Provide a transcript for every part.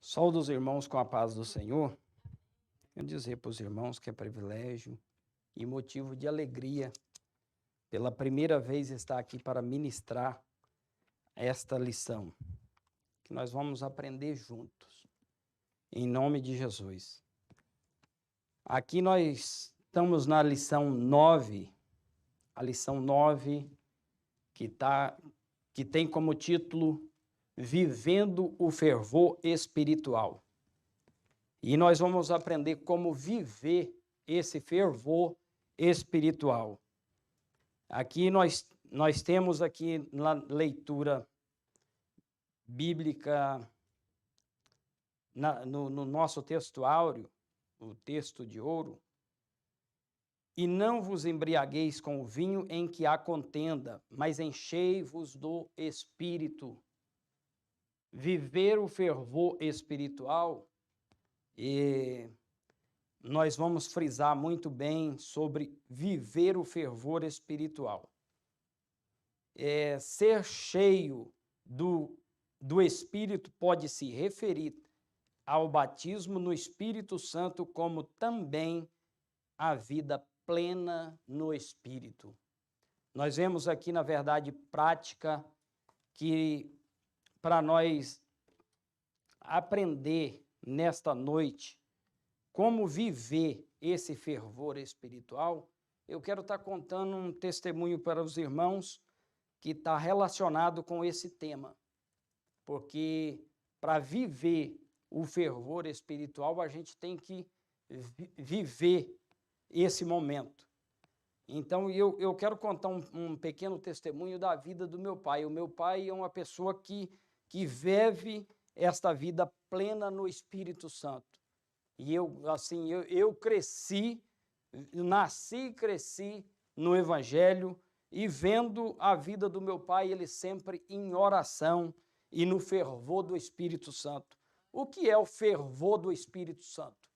Saúdo os irmãos com a paz do Senhor. Quero dizer para os irmãos que é privilégio e motivo de alegria pela primeira vez estar aqui para ministrar esta lição, que nós vamos aprender juntos, em nome de Jesus. Aqui nós estamos na lição 9, a lição 9, que tem como título Vivendo o Fervor Espiritual. E nós vamos aprender como viver esse fervor espiritual. Aqui nós temos aqui na leitura bíblica, no nosso texto áureo, o texto de ouro, e não vos embriagueis com o vinho em que há contenda, mas enchei-vos do Espírito. Viver o fervor espiritual, e nós vamos frisar muito bem sobre viver o fervor espiritual. Ser cheio do Espírito pode se referir ao batismo no Espírito Santo, como também a vida plena no Espírito. Nós vemos aqui, na verdade, prática que para nós aprender nesta noite como viver esse fervor espiritual, eu quero estar contando um testemunho para os irmãos que está relacionado com esse tema, porque para viver o fervor espiritual a gente tem que viver esse momento. Então eu quero contar um pequeno testemunho da vida do meu pai. O meu pai é uma pessoa que vive esta vida plena no Espírito Santo. E eu cresci, nasci e cresci no Evangelho, e vendo a vida do meu pai, ele sempre em oração e no fervor do Espírito Santo. O que é o fervor do Espírito Santo?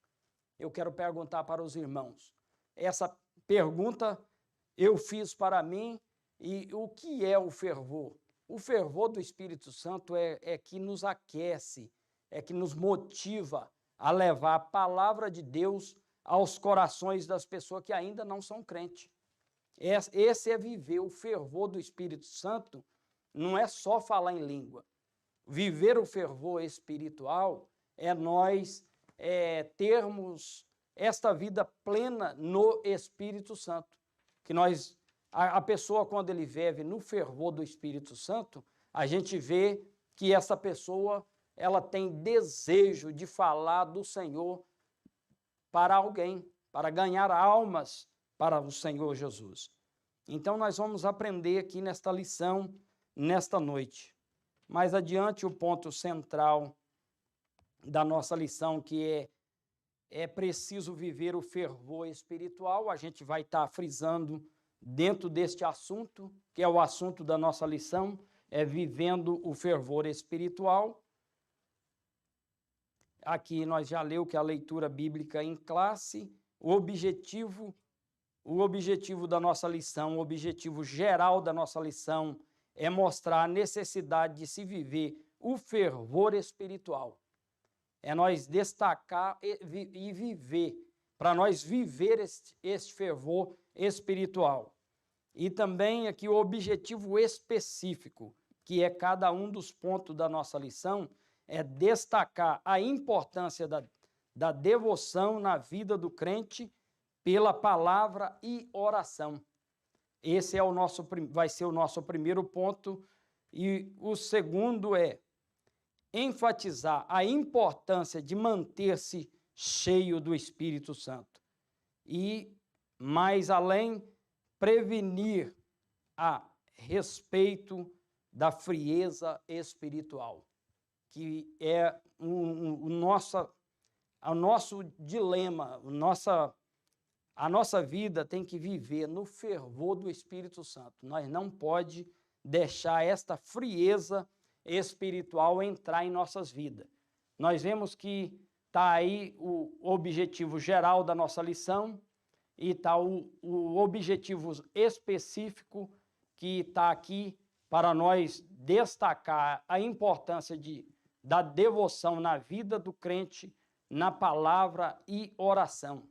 Eu quero perguntar para os irmãos. Essa pergunta eu fiz para mim, e o que é o fervor? O fervor do Espírito Santo é que nos aquece, é que nos motiva a levar a palavra de Deus aos corações das pessoas que ainda não são crentes. Esse é viver o fervor do Espírito Santo, não é só falar em língua. Viver o fervor espiritual é nós termos esta vida plena no Espírito Santo, que a pessoa, quando ele vive no fervor do Espírito Santo, a gente vê que essa pessoa ela tem desejo de falar do Senhor para alguém, para ganhar almas para o Senhor Jesus. Então nós vamos aprender aqui nesta lição, nesta noite. Mais adiante, o ponto central da nossa lição, que é preciso viver o fervor espiritual. A gente vai estar frisando dentro deste assunto, que é o assunto da nossa lição, é vivendo o fervor espiritual. Aqui nós já leu que a leitura bíblica em classe, o objetivo da nossa lição, o objetivo geral da nossa lição é mostrar a necessidade de se viver o fervor espiritual. É nós destacar e viver, para nós viver este fervor espiritual. E também aqui o objetivo específico, que é cada um dos pontos da nossa lição, é destacar a importância da devoção na vida do crente pela palavra e oração. Esse vai ser o nosso primeiro ponto. E o segundo é enfatizar a importância de manter-se cheio do Espírito Santo. E, mais além, prevenir a respeito da frieza espiritual, que é o nosso dilema, a nossa vida tem que viver no fervor do Espírito Santo. Nós não pode deixar esta frieza espiritual entrar em nossas vidas. Nós vemos que está aí o objetivo geral da nossa lição e está o objetivo específico que está aqui para nós destacar a importância de da devoção na vida do crente, na palavra e oração.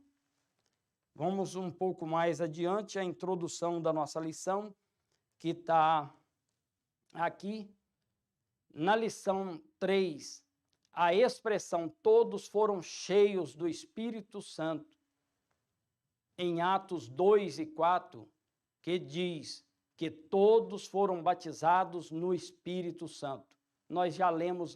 Vamos um pouco mais adiante, a introdução da nossa lição, que está aqui. Na lição 3, a expressão todos foram cheios do Espírito Santo, em Atos 2 e 4, que diz que todos foram batizados no Espírito Santo. Nós já lemos,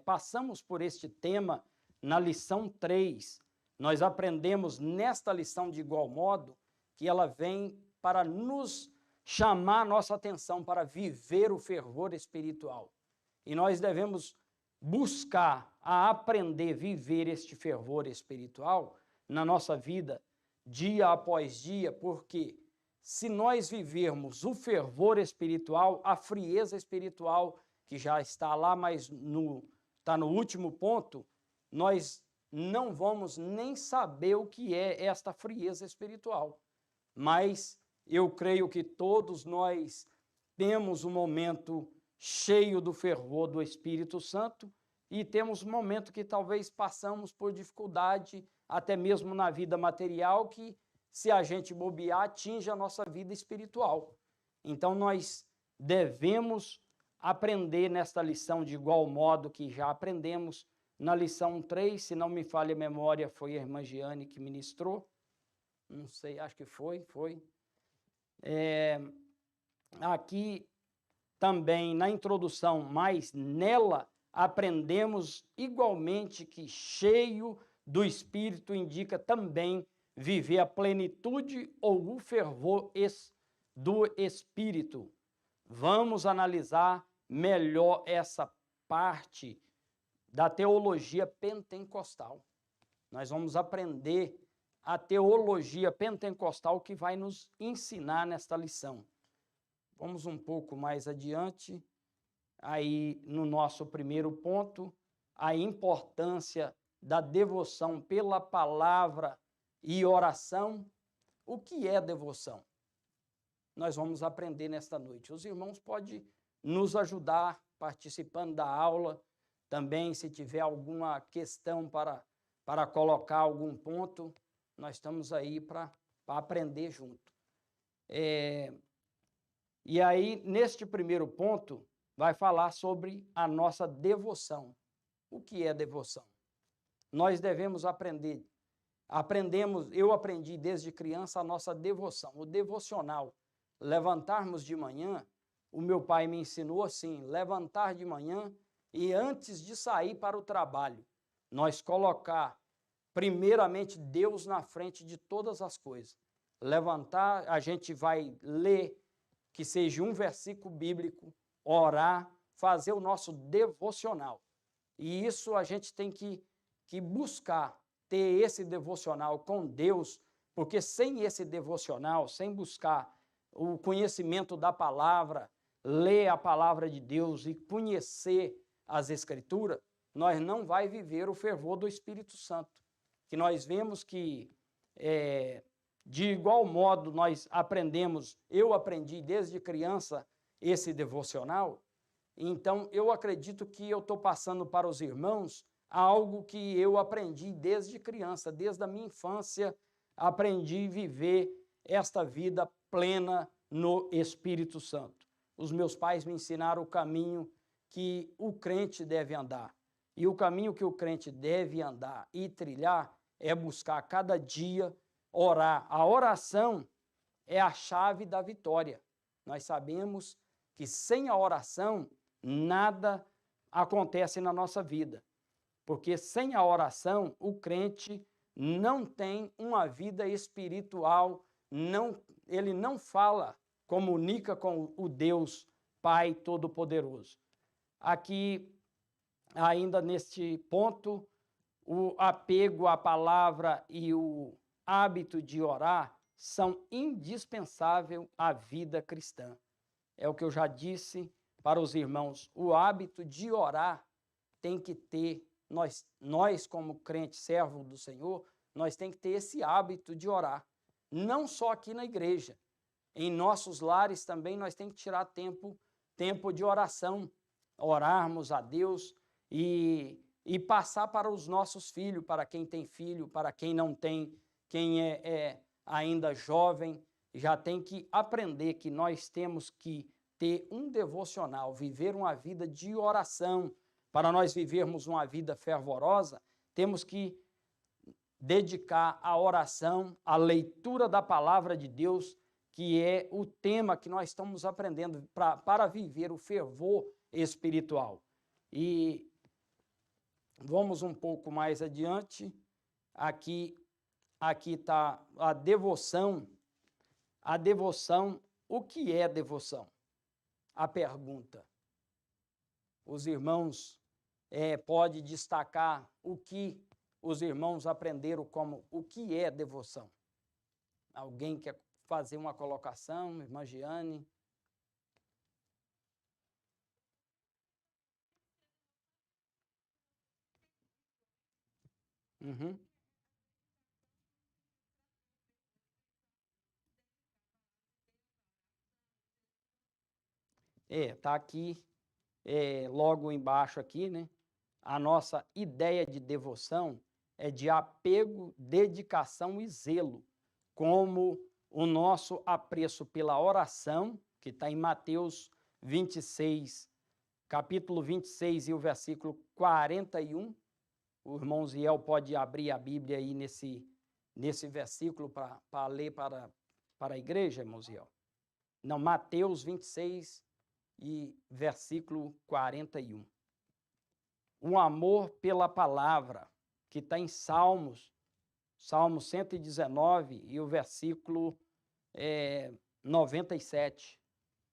passamos por este tema na lição 3. Nós aprendemos nesta lição de igual modo que ela vem para nos chamar nossa atenção para viver o fervor espiritual. E nós devemos buscar a aprender a viver este fervor espiritual na nossa vida, dia após dia, porque se nós vivermos o fervor espiritual, a frieza espiritual, que já está lá, mas está no último ponto, nós não vamos nem saber o que é esta frieza espiritual. Mas eu creio que todos nós temos um momento cheio do fervor do Espírito Santo e temos um momento que talvez passamos por dificuldade, até mesmo na vida material, que se a gente bobear, atinge a nossa vida espiritual. Então nós devemos aprender nesta lição de igual modo que já aprendemos na lição 3, se não me falha a memória, foi a irmã Giane que ministrou, não sei, acho que foi. Aqui também na introdução, mas nela aprendemos igualmente que cheio do Espírito indica também viver a plenitude ou o fervor do Espírito. Vamos analisar melhor essa parte da teologia pentecostal. Nós vamos aprender a teologia pentecostal que vai nos ensinar nesta lição. Vamos um pouco mais adiante, aí no nosso primeiro ponto, a importância da devoção pela palavra e oração. O que é devoção? Nós vamos aprender nesta noite. Os irmãos podem nos ajudar participando da aula, também se tiver alguma questão para colocar algum ponto, nós estamos aí para aprender junto. E aí, neste primeiro ponto, vai falar sobre a nossa devoção. O que é devoção? Nós devemos aprender. Eu aprendi desde criança a nossa devoção, o devocional. Levantarmos de manhã, o meu pai me ensinou assim, levantar de manhã e antes de sair para o trabalho, nós colocar primeiramente Deus na frente de todas as coisas. Levantar, a gente vai ler que seja um versículo bíblico, orar, fazer o nosso devocional. E isso a gente tem que buscar, ter esse devocional com Deus, porque sem esse devocional, sem buscar o conhecimento da palavra, ler a palavra de Deus e conhecer as Escrituras, nós não vai viver o fervor do Espírito Santo. Que nós vemos que, de igual modo, nós aprendemos, eu aprendi desde criança esse devocional, então eu acredito que eu estou passando para os irmãos algo que eu aprendi desde criança, desde a minha infância, aprendi a viver esta vida plena no Espírito Santo. Os meus pais me ensinaram o caminho que o crente deve andar. E o caminho que o crente deve andar e trilhar é buscar cada dia orar. A oração é a chave da vitória. Nós sabemos que sem a oração nada acontece na nossa vida. Porque sem a oração o crente não tem uma vida espiritual, ele não fala, comunica com o Deus Pai Todo-Poderoso. Aqui, ainda neste ponto, o apego à palavra e o hábito de orar são indispensáveis à vida cristã. É o que eu já disse para os irmãos, o hábito de orar tem que ter, nós como crente servo do Senhor, nós tem que ter esse hábito de orar. Não só aqui na igreja, em nossos lares também nós temos que tirar tempo de oração, orarmos a Deus e passar para os nossos filhos, para quem tem filho, para quem não tem, quem é ainda jovem, já tem que aprender que nós temos que ter um devocional, viver uma vida de oração. Para nós vivermos uma vida fervorosa, temos que dedicar a oração, a leitura da palavra de Deus, que é o tema que nós estamos aprendendo para viver o fervor espiritual. E vamos um pouco mais adiante, aqui está a devoção. A devoção, o que é devoção? A pergunta. Os irmãos podem destacar o que os irmãos aprenderam como o que é devoção. Alguém quer fazer uma colocação, irmã Giane? Uhum. Tá aqui, logo embaixo aqui, né? A nossa ideia de devoção é de apego, dedicação e zelo, como o nosso apreço pela oração, que está em Mateus 26, capítulo 26 e o versículo 41. O irmão Ziel pode abrir a Bíblia aí nesse versículo para ler para a igreja, irmão Ziel. Não, Mateus 26 e versículo 41. Um amor pela palavra, que está em Salmos 119 e o versículo 97.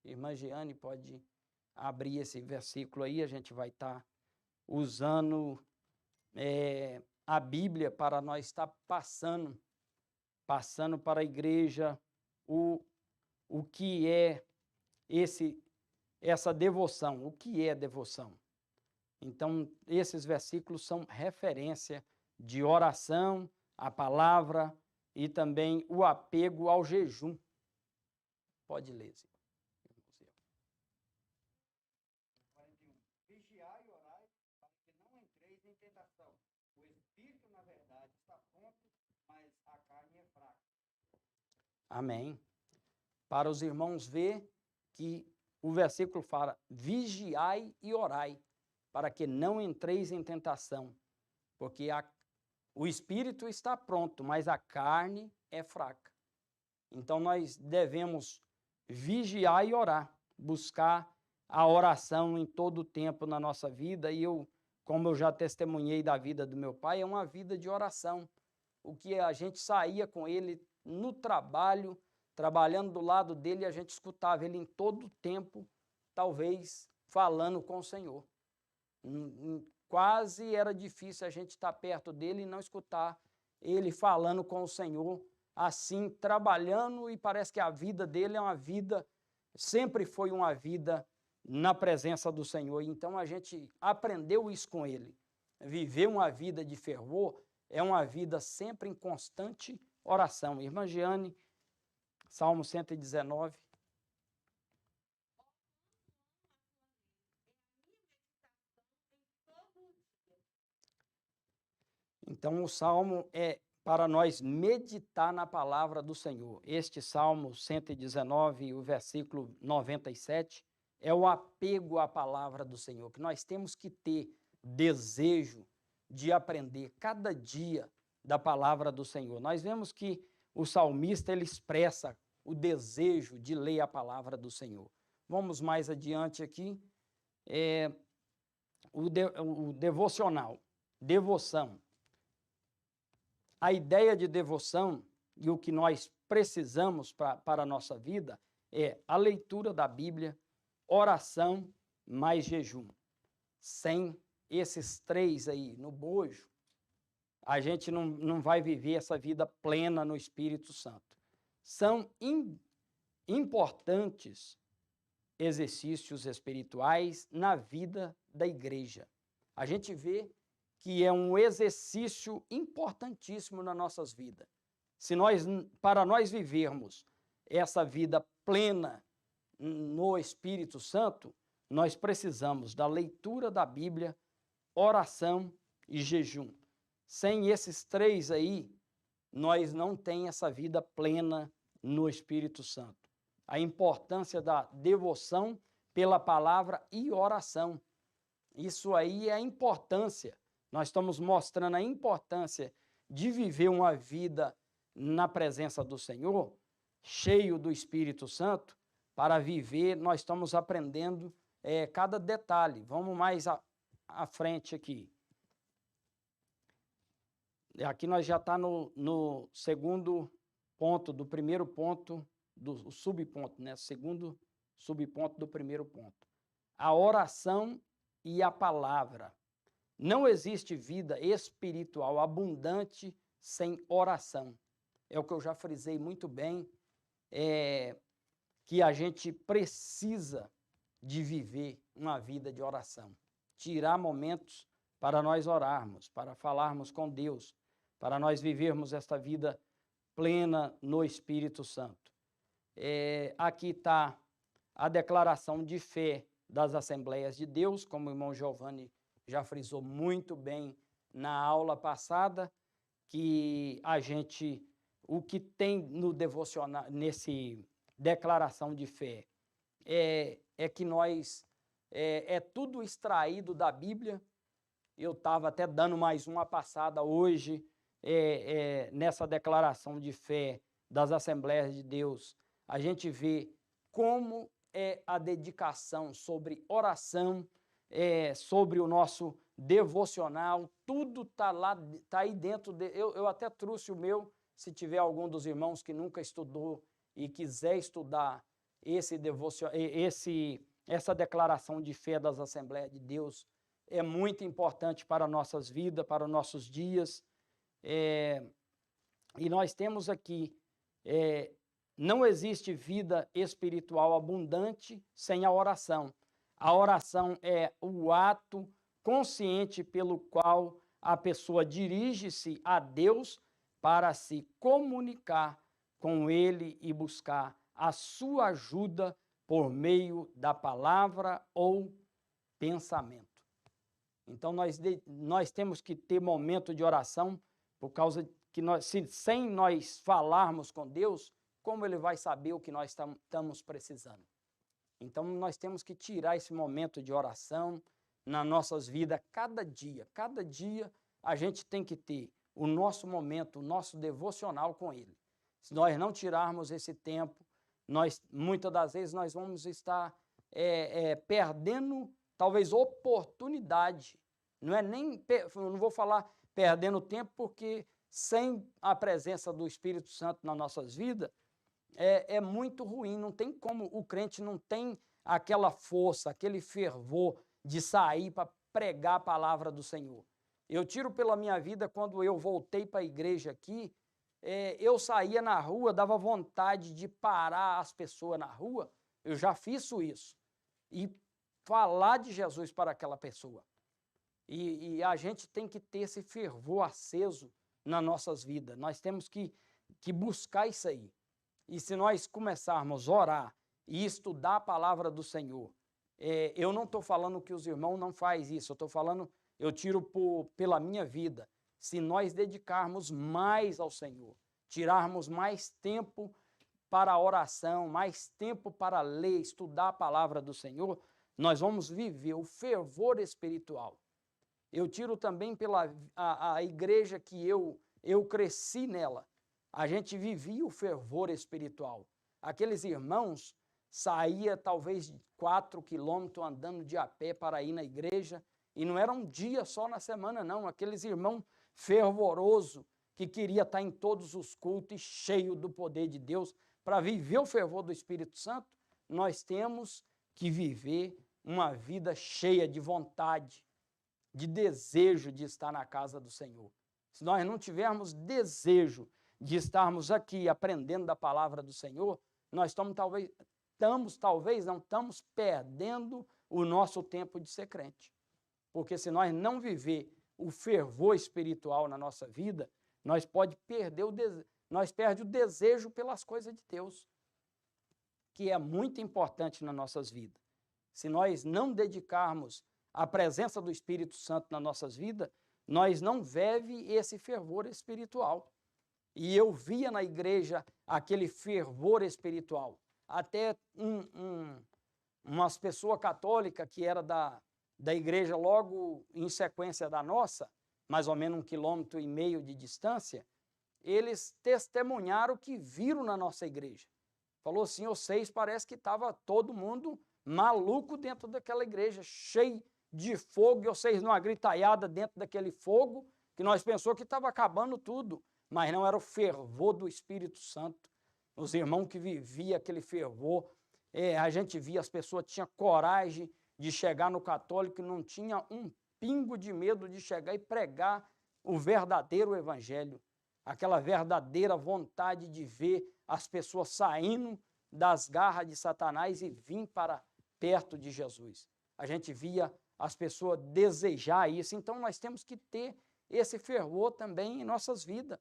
Irmã Giane pode abrir esse versículo aí, a gente vai estar usando a Bíblia para nós estar passando para a igreja o que é essa devoção, o que é devoção. Então, esses versículos são referência de oração, a palavra e também o apego ao jejum. Pode ler, Zé. 41. Vigiai e orai para que não entreis em tentação. O espírito, na verdade, está pronto, mas a carne é fraca. Amém. Para os irmãos ver que o versículo fala, vigiai e orai, para que não entreis em tentação, porque o espírito está pronto, mas a carne é fraca. Então, nós devemos vigiar e orar, buscar a oração em todo o tempo na nossa vida, e como eu já testemunhei da vida do meu pai, é uma vida de oração. O que a gente saía com ele no trabalho, trabalhando do lado dele, a gente escutava ele em todo o tempo, talvez, falando com o Senhor. Quase era difícil a gente estar perto dele e não escutar ele falando com o Senhor, assim, trabalhando, e parece que a vida dele é uma vida, sempre foi uma vida na presença do Senhor. Então, a gente aprendeu isso com ele. Viver uma vida de fervor é uma vida sempre em constante oração. Irmã Giane, Salmo 119. Então, o Salmo é para nós meditar na palavra do Senhor. Este Salmo 119, o versículo 97, é o apego à palavra do Senhor, que nós temos que ter desejo de aprender cada dia da palavra do Senhor. Nós vemos que o salmista, ele expressa o desejo de ler a palavra do Senhor. Vamos mais adiante aqui, o devocional, devoção. A ideia de devoção e o que nós precisamos para a nossa vida é a leitura da Bíblia, oração mais jejum. Sem esses três aí no bojo, a gente não vai viver essa vida plena no Espírito Santo. São importantes exercícios espirituais na vida da igreja. A gente vê que é um exercício importantíssimo nas nossas vidas. Para nós vivermos essa vida plena no Espírito Santo, nós precisamos da leitura da Bíblia, oração e jejum. Sem esses três aí, nós não temos essa vida plena no Espírito Santo. A importância da devoção pela palavra e oração. Isso aí é a importância. Nós estamos mostrando a importância de viver uma vida na presença do Senhor, cheio do Espírito Santo, para viver, nós estamos aprendendo cada detalhe. Vamos mais à frente aqui. Aqui nós já está no segundo ponto, do primeiro ponto, do subponto, né? Segundo subponto do primeiro ponto. A oração e a palavra. Não existe vida espiritual abundante sem oração. É o que eu já frisei muito bem, que a gente precisa de viver uma vida de oração. Tirar momentos para nós orarmos, para falarmos com Deus, para nós vivermos esta vida plena no Espírito Santo. Aqui está a declaração de fé das Assembleias de Deus, como o irmão Giovanni já frisou muito bem na aula passada, que o que tem no devocional, nesse declaração de fé, é que nós, tudo extraído da Bíblia. Eu estava até dando mais uma passada hoje, nessa declaração de fé das Assembleias de Deus, a gente vê como é a dedicação sobre oração, sobre o nosso devocional, tudo está lá, está aí dentro. Eu até trouxe o meu, se tiver algum dos irmãos que nunca estudou e quiser estudar essa declaração de fé das Assembleias de Deus, é muito importante para nossas vidas, para os nossos dias. E nós temos aqui, não existe vida espiritual abundante sem a oração. A oração é o ato consciente pelo qual a pessoa dirige-se a Deus para se comunicar com Ele e buscar a sua ajuda por meio da palavra ou pensamento. Então, nós temos que ter momento de oração, por causa que sem nós falarmos com Deus, como Ele vai saber o que nós estamos precisando? Então, nós temos que tirar esse momento de oração nas nossas vidas, cada dia. Cada dia a gente tem que ter o nosso momento, o nosso devocional com Ele. Se nós não tirarmos esse tempo, muitas das vezes nós vamos estar perdendo, talvez, oportunidade. Não vou falar perdendo tempo, porque sem a presença do Espírito Santo nas nossas vidas, é muito ruim. Não tem como, o crente não tem aquela força, aquele fervor de sair para pregar a palavra do Senhor. Eu tiro pela minha vida, quando eu voltei para a igreja aqui, eu saía na rua, dava vontade de parar as pessoas na rua, eu já fiz isso, e falar de Jesus para aquela pessoa. E a gente tem que ter esse fervor aceso nas nossas vidas. Nós temos que buscar isso aí. E se nós começarmos a orar e estudar a palavra do Senhor, eu não estou falando que os irmãos não fazem isso, eu tiro pela minha vida. Se nós dedicarmos mais ao Senhor, tirarmos mais tempo para a oração, mais tempo para ler, estudar a palavra do Senhor, nós vamos viver o fervor espiritual. Eu tiro também pela a igreja que eu cresci nela. A gente vivia o fervor espiritual. Aqueles irmãos saíam talvez 4 quilômetros andando de a pé para ir na igreja, e não era um dia só na semana, não. Aqueles irmãos fervorosos que queria estar em todos os cultos e cheio do poder de Deus. Para viver o fervor do Espírito Santo, nós temos que viver uma vida cheia de vontade, de desejo de estar na casa do Senhor. Se nós não tivermos desejo de estarmos aqui aprendendo da palavra do Senhor, nós estamos perdendo o nosso tempo de ser crente. Porque se nós não viver o fervor espiritual na nossa vida, nós perdemos o desejo pelas coisas de Deus, que é muito importante nas nossas vidas. Se nós não dedicarmos a presença do Espírito Santo nas nossas vidas, nós não vivemos esse fervor espiritual. E eu via na igreja aquele fervor espiritual. Até umas pessoas católicas que era da igreja logo em sequência da nossa, mais ou menos 1,5 quilômetro de distância, eles testemunharam o que viram na nossa igreja. Falou assim, vocês parece que estava todo mundo maluco dentro daquela igreja, cheio de fogo, e vocês numa gritaiada dentro daquele fogo, que nós pensou que estava acabando tudo, mas não era o fervor do Espírito Santo. Os irmãos que viviam aquele fervor, a gente via, as pessoas tinham coragem de chegar no católico, não tinha um pingo de medo de chegar e pregar o verdadeiro evangelho, aquela verdadeira vontade de ver as pessoas saindo das garras de Satanás e vir para perto de Jesus. A gente via as pessoas desejar isso, então nós temos que ter esse fervor também em nossas vidas.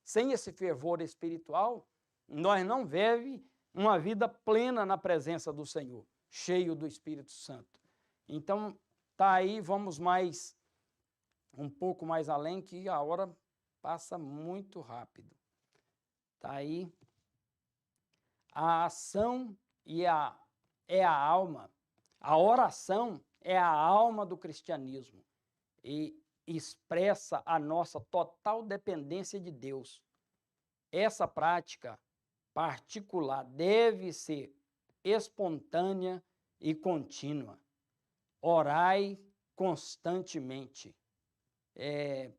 Sem esse fervor espiritual, nós não vivemos uma vida plena na presença do Senhor, cheio do Espírito Santo. Então, tá aí, vamos mais, um pouco mais além, que a hora passa muito rápido. Tá aí. A ação é a alma. A oração é a alma do cristianismo e expressa a nossa total dependência de Deus. Essa prática particular deve ser espontânea e contínua. Orai constantemente. 1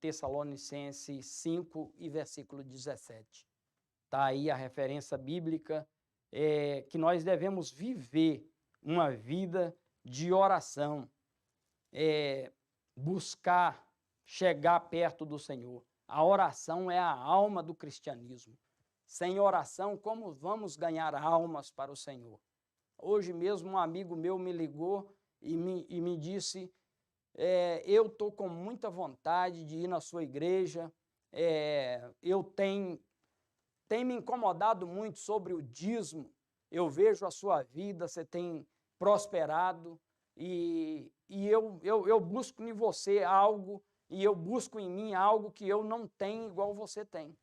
Tessalonicenses 5 e versículo 17. Está aí a referência bíblica que nós devemos viver uma vida de oração, buscar chegar perto do Senhor. A oração é a alma do cristianismo. Sem oração, como vamos ganhar almas para o Senhor? Hoje mesmo um amigo meu me ligou e me disse, eu estou com muita vontade de ir na sua igreja, eu tenho me incomodado muito sobre o dízimo, eu vejo a sua vida, você tem prosperado, e eu busco em você algo, e eu busco em mim algo que eu não tenho igual você tem.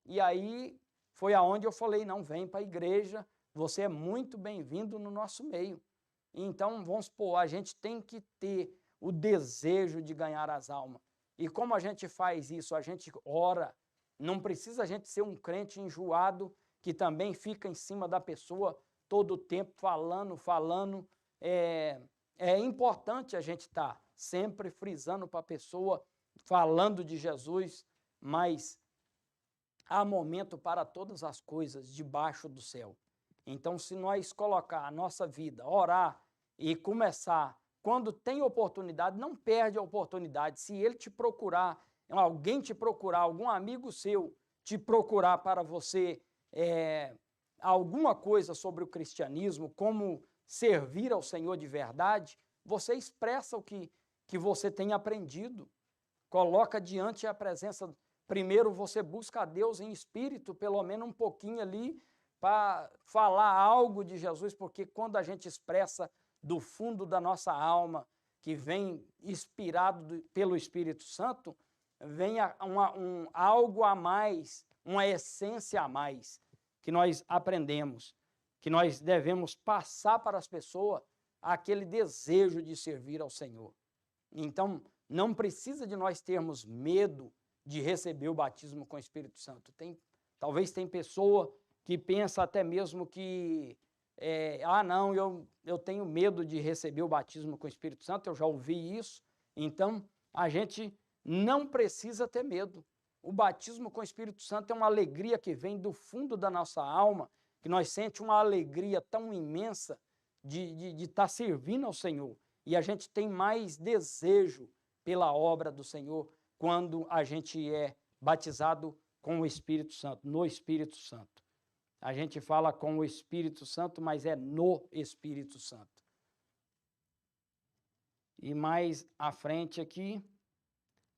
E aí foi aonde eu falei, não, vem para a igreja, você é muito bem-vindo no nosso meio. Então, vamos supor, a gente tem que ter o desejo de ganhar as almas. E como a gente faz isso? A gente ora, não precisa a gente ser um crente enjoado, que também fica em cima da pessoa todo o tempo falando. É importante a gente estar sempre frisando para a pessoa, falando de Jesus, mas há momento para todas as coisas debaixo do céu. Então, se nós colocar a nossa vida, orar e começar, quando tem oportunidade, não perde a oportunidade. Se ele te procurar, alguém te procurar, algum amigo seu te procurar para você alguma coisa sobre o cristianismo, como servir ao Senhor de verdade, você expressa o que você tem aprendido. Coloca diante a presença. Primeiro você busca a Deus em espírito, pelo menos um pouquinho ali, para falar algo de Jesus, porque quando a gente expressa do fundo da nossa alma, que vem inspirado pelo Espírito Santo, vem algo a mais, uma essência a mais, que nós aprendemos, que nós devemos passar para as pessoas aquele desejo de servir ao Senhor. Então, não precisa de nós termos medo de receber o batismo com o Espírito Santo. Talvez tem pessoa que pensa até mesmo que, não, eu tenho medo de receber o batismo com o Espírito Santo, eu já ouvi isso. Então, a gente não precisa ter medo. O batismo com o Espírito Santo é uma alegria que vem do fundo da nossa alma, que nós sentimos uma alegria tão imensa de estar servindo ao Senhor. E a gente tem mais desejo pela obra do Senhor quando a gente é batizado com o Espírito Santo, no Espírito Santo. A gente fala com o Espírito Santo, mas é no Espírito Santo. E mais à frente aqui,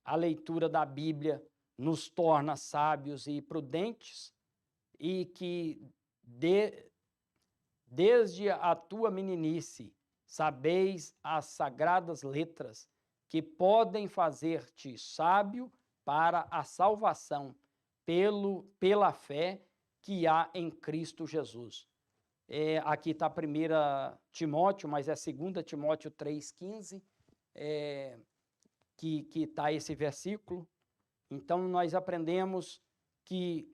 a leitura da Bíblia nos torna sábios e prudentes, e que desde a tua meninice Sabeis as sagradas letras, que podem fazer-te sábio para a salvação pela fé que há em Cristo Jesus. Aqui está 1 Timóteo, mas é 2 Timóteo 3,15, que está esse versículo. Então, nós aprendemos que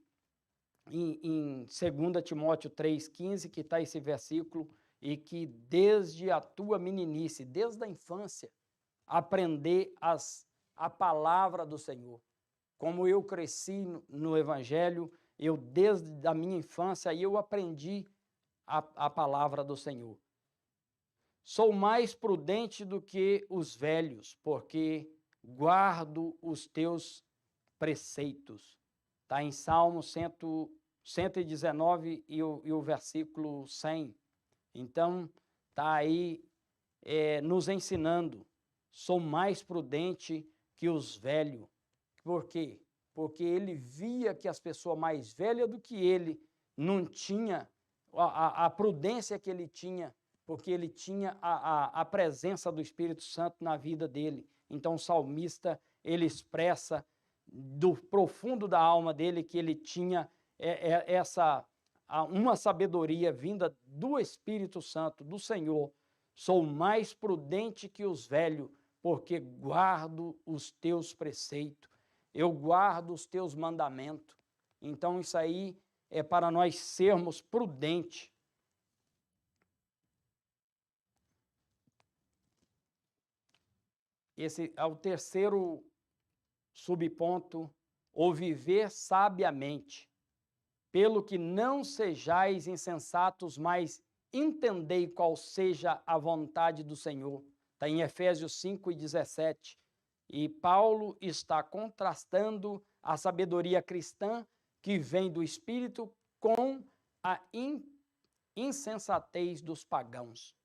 em 2 Timóteo 3,15, que está esse versículo, e que desde a tua meninice, desde a infância, aprender a palavra do Senhor. Como eu cresci no Evangelho, eu desde a minha infância, eu aprendi a palavra do Senhor. Sou mais prudente do que os velhos, porque guardo os teus preceitos. Está em Salmo 119 e o versículo 100. Então, está aí nos ensinando. Sou mais prudente que os velhos. Por quê? Porque ele via que as pessoas mais velhas do que ele não tinham a prudência que ele tinha, porque ele tinha a presença do Espírito Santo na vida dele. Então, o salmista, ele expressa do profundo da alma dele que ele tinha uma sabedoria vinda do Espírito Santo, do Senhor. Sou mais prudente que os velhos, porque guardo os teus preceitos, eu guardo os teus mandamentos. Então, isso aí é para nós sermos prudentes. Esse é o terceiro subponto, o viver sabiamente, pelo que não sejais insensatos, mas entendei qual seja a vontade do Senhor. Está em Efésios 5:17. E Paulo está contrastando a sabedoria cristã que vem do Espírito com a insensatez dos pagãos.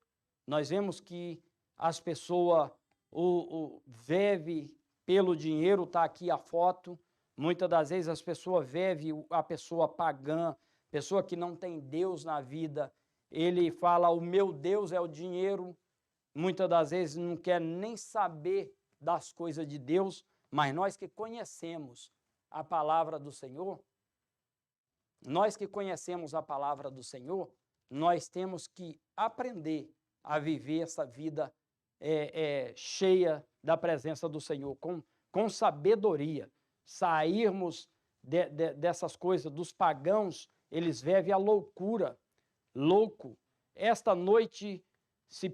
Nós vemos que as pessoas vivem pelo dinheiro, está aqui a foto. Muitas das vezes as pessoas vivem a pessoa pagã, pessoa que não tem Deus na vida. Ele fala, o meu Deus é o dinheiro. Muitas das vezes não quer nem saber das coisas de Deus, mas nós que conhecemos a palavra do Senhor, nós temos que aprender a viver essa vida cheia da presença do Senhor, com sabedoria, sairmos dessas coisas, dos pagãos, eles vivem a loucura, louco. Esta noite, se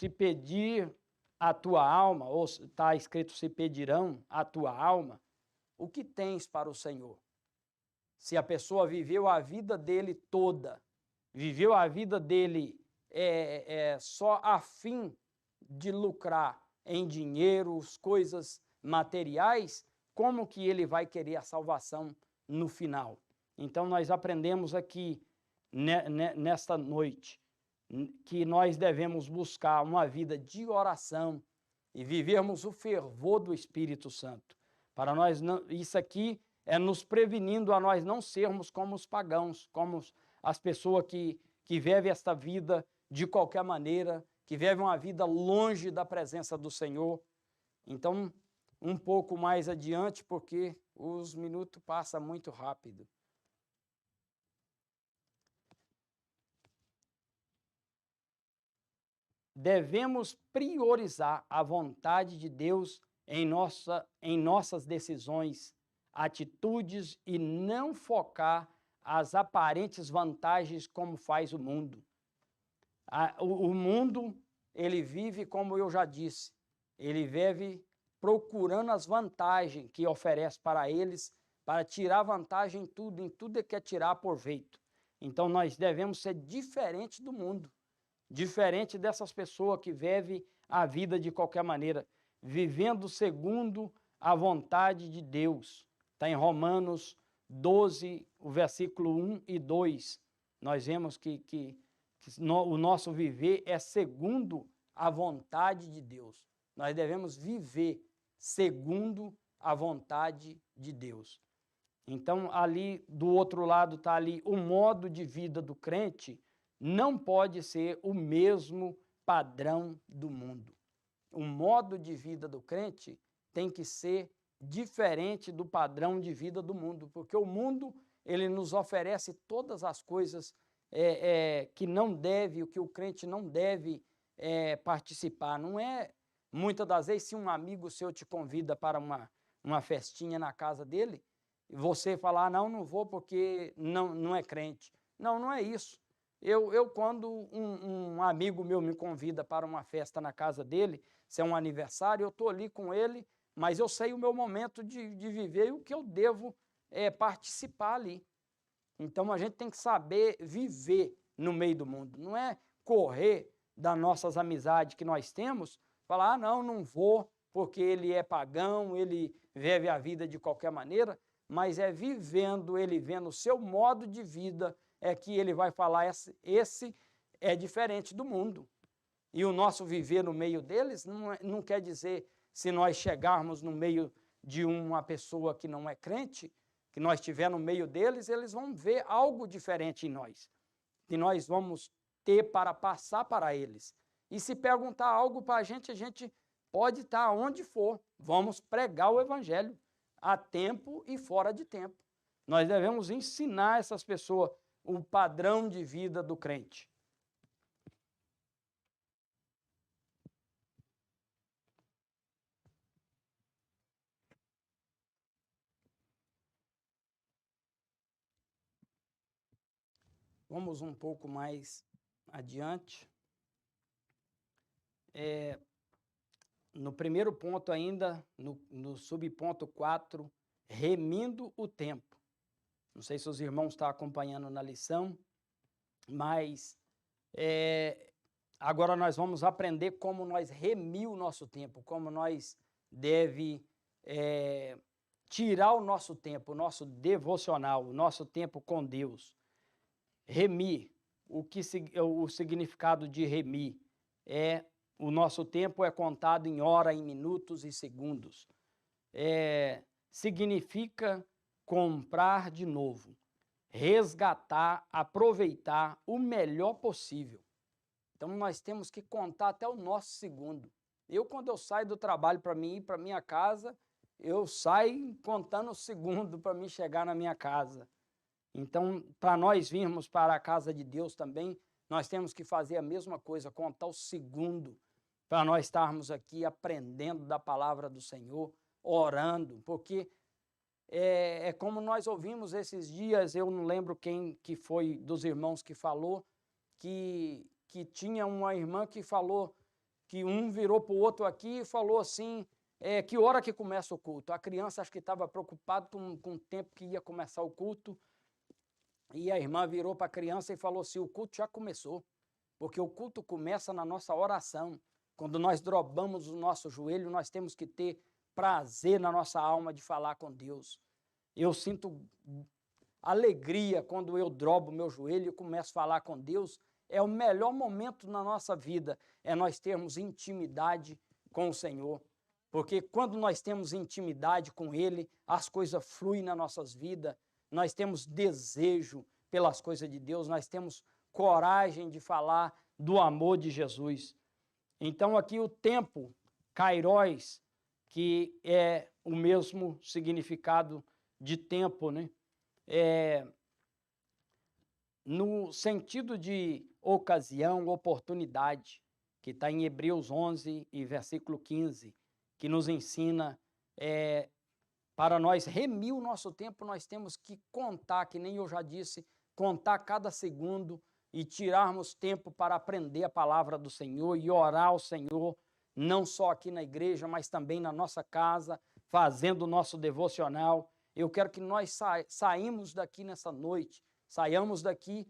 pedir a tua alma, ou está escrito se pedirão a tua alma, o que tens para o Senhor? Se a pessoa viveu a vida dele toda, viveu a vida dele só a fim de lucrar em dinheiro, coisas materiais, como que ele vai querer a salvação no final? Então, nós aprendemos aqui, nesta noite, que nós devemos buscar uma vida de oração e vivermos o fervor do Espírito Santo. Para nós, isso aqui é nos prevenindo a nós não sermos como os pagãos, como as pessoas que vivem esta vida de qualquer maneira, que vivem uma vida longe da presença do Senhor. Então, um pouco mais adiante, porque os minutos passam muito rápido. Devemos priorizar a vontade de Deus em nossas decisões, atitudes e não focar as aparentes vantagens como faz o mundo. O mundo, ele vive, como eu já disse, ele vive procurando as vantagens que oferece para eles, para tirar vantagem em tudo ele quer tirar proveito. Então, nós devemos ser diferentes do mundo, diferente dessas pessoas que vivem a vida de qualquer maneira, vivendo segundo a vontade de Deus. Está em Romanos 12, o versículo 1 e 2. Nós vemos que o nosso viver é segundo a vontade de Deus. Nós devemos viver segundo a vontade de Deus. Então, ali do outro lado está ali o modo de vida do crente não pode ser o mesmo padrão do mundo. O modo de vida do crente tem que ser diferente do padrão de vida do mundo, porque o mundo ele nos oferece todas as coisas que não deve, o que o crente não deve participar. Não é, muitas das vezes, se um amigo seu te convida para uma festinha na casa dele, e você falar, não vou porque não é crente. Não é isso. Quando um amigo meu me convida para uma festa na casa dele, se é um aniversário, eu estou ali com ele, mas eu sei o meu momento de viver e o que eu devo participar ali. Então, a gente tem que saber viver no meio do mundo. Não é correr das nossas amizades que nós temos, falar, não vou, porque ele é pagão, ele vive a vida de qualquer maneira, mas é vivendo, ele vendo o seu modo de vida, é que ele vai falar, esse é diferente do mundo. E o nosso viver no meio deles não quer dizer, se nós chegarmos no meio de uma pessoa que não é crente, que nós estiver no meio deles, eles vão ver algo diferente em nós, que nós vamos ter para passar para eles. E se perguntar algo para a gente pode estar onde for, vamos pregar o evangelho, a tempo e fora de tempo. Nós devemos ensinar essas pessoas o padrão de vida do crente. Vamos um pouco mais adiante. No primeiro ponto ainda, no subponto 4, remindo o tempo. Não sei se os irmãos estão acompanhando na lição, mas agora nós vamos aprender como nós remir o nosso tempo, como nós deve tirar o nosso tempo, o nosso devocional, o nosso tempo com Deus. Remir, o significado de remir o nosso tempo é contado em hora, em minutos e segundos. Significa comprar de novo, resgatar, aproveitar o melhor possível. Então, nós temos que contar até o nosso segundo. Quando eu saio do trabalho para mim ir para minha casa, eu saio contando o segundo para mim chegar na minha casa. Então, para nós virmos para a casa de Deus também, nós temos que fazer a mesma coisa, contar o segundo, para nós estarmos aqui aprendendo da palavra do Senhor, orando, porque como nós ouvimos esses dias, eu não lembro quem que foi dos irmãos que falou, que tinha uma irmã que falou, que um virou para o outro aqui e falou assim, que hora que começa o culto? A criança acho que estava preocupada com o tempo que ia começar o culto, e a irmã virou para a criança e falou assim, o culto já começou, porque o culto começa na nossa oração. Quando nós dobramos o nosso joelho, nós temos que ter prazer na nossa alma de falar com Deus. Eu sinto alegria quando eu dobro meu joelho e começo a falar com Deus. É o melhor momento na nossa vida, nós termos intimidade com o Senhor. Porque quando nós temos intimidade com Ele, as coisas fluem nas nossas vidas, nós temos desejo pelas coisas de Deus, nós temos coragem de falar do amor de Jesus. Então, aqui o tempo, kairos, que é o mesmo significado de tempo, né? No sentido de ocasião, oportunidade, que está em Hebreus 11 e versículo 15, que nos ensina, para nós remir o nosso tempo, nós temos que contar, que nem eu já disse, contar cada segundo e tirarmos tempo para aprender a palavra do Senhor e orar ao Senhor, não só aqui na igreja, mas também na nossa casa, fazendo o nosso devocional. Eu quero que nós saímos daqui nessa noite, saiamos daqui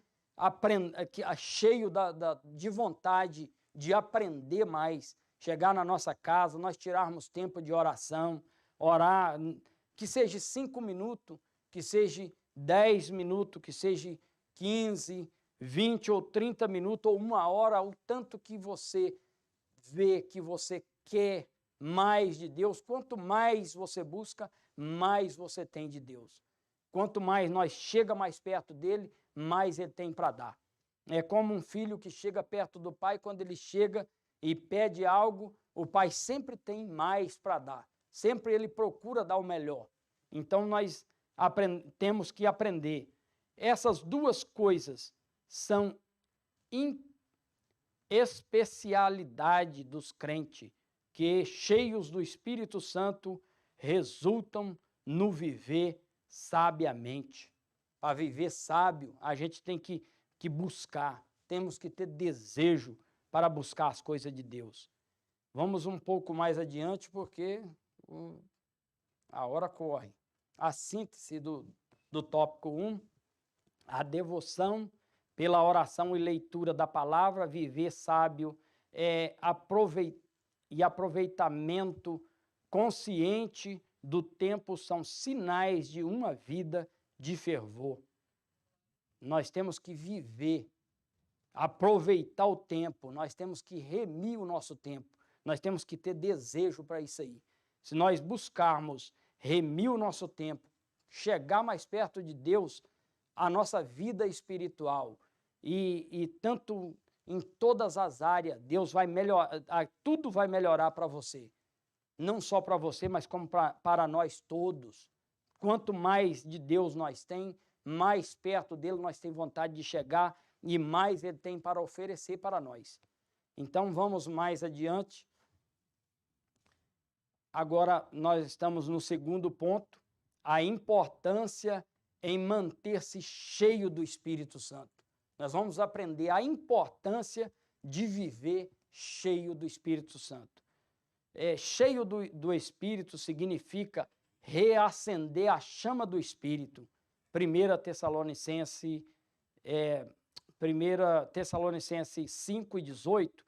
cheio de vontade de aprender mais, chegar na nossa casa, nós tirarmos tempo de oração, orar, que seja 5 minutos, que seja 10 minutos, que seja 15, 20 ou 30 minutos, ou 1 hora, o tanto que você vê que você quer mais de Deus. Quanto mais você busca, mais você tem de Deus. Quanto mais nós chega mais perto dele, mais ele tem para dar. É como um filho que chega perto do pai, quando ele chega e pede algo, o pai sempre tem mais para dar. Sempre ele procura dar o melhor. Então, nós temos que aprender. Essas duas coisas são especialidade dos crentes, que, cheios do Espírito Santo, resultam no viver sabiamente. Para viver sábio, a gente tem que buscar, temos que ter desejo para buscar as coisas de Deus. Vamos um pouco mais adiante, porque a hora corre. A síntese do tópico 1, a devoção pela oração e leitura da palavra, viver sábio, aproveitamento consciente do tempo são sinais de uma vida de fervor. Nós temos que viver, aproveitar o tempo, nós temos que remir o nosso tempo, nós temos que ter desejo para isso aí. Se nós buscarmos remir o nosso tempo, chegar mais perto de Deus, a nossa vida espiritual e tanto em todas as áreas, Deus vai melhorar, tudo vai melhorar para você. Não só para você, mas como para nós todos. Quanto mais de Deus nós tem, mais perto dele nós temos vontade de chegar e mais ele tem para oferecer para nós. Então vamos mais adiante. Agora nós estamos no segundo ponto, a importância em manter-se cheio do Espírito Santo. Nós vamos aprender a importância de viver cheio do Espírito Santo. Cheio do Espírito significa reacender a chama do Espírito. 1 Tessalonicenses 5:18,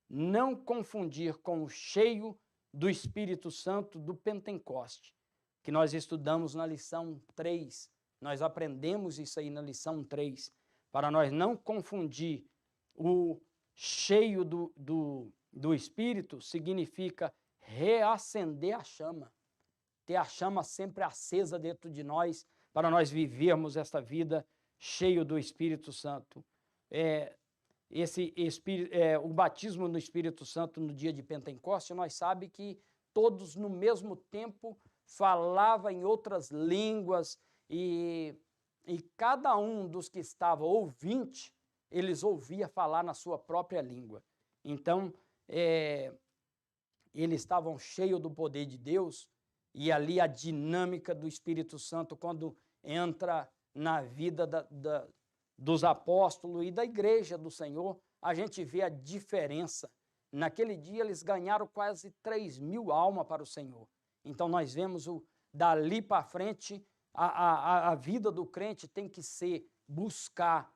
não confundir com o cheio do Espírito Santo do Pentecoste, que nós estudamos na lição 3. Nós aprendemos isso aí na lição 3, para nós não confundir o cheio do Espírito, significa reacender a chama, ter a chama sempre acesa dentro de nós, para nós vivermos esta vida cheio do Espírito Santo. O batismo no Espírito Santo no dia de Pentecoste, nós sabemos que todos no mesmo tempo falavam em outras línguas e cada um dos que estava ouvinte, eles ouvia falar na sua própria língua. Então, eles estavam cheios do poder de Deus e ali a dinâmica do Espírito Santo, quando entra na vida dos apóstolos e da igreja do Senhor, a gente vê a diferença. Naquele dia eles ganharam quase 3.000 almas para o Senhor. Então nós vemos dali para frente a vida do crente tem que ser buscar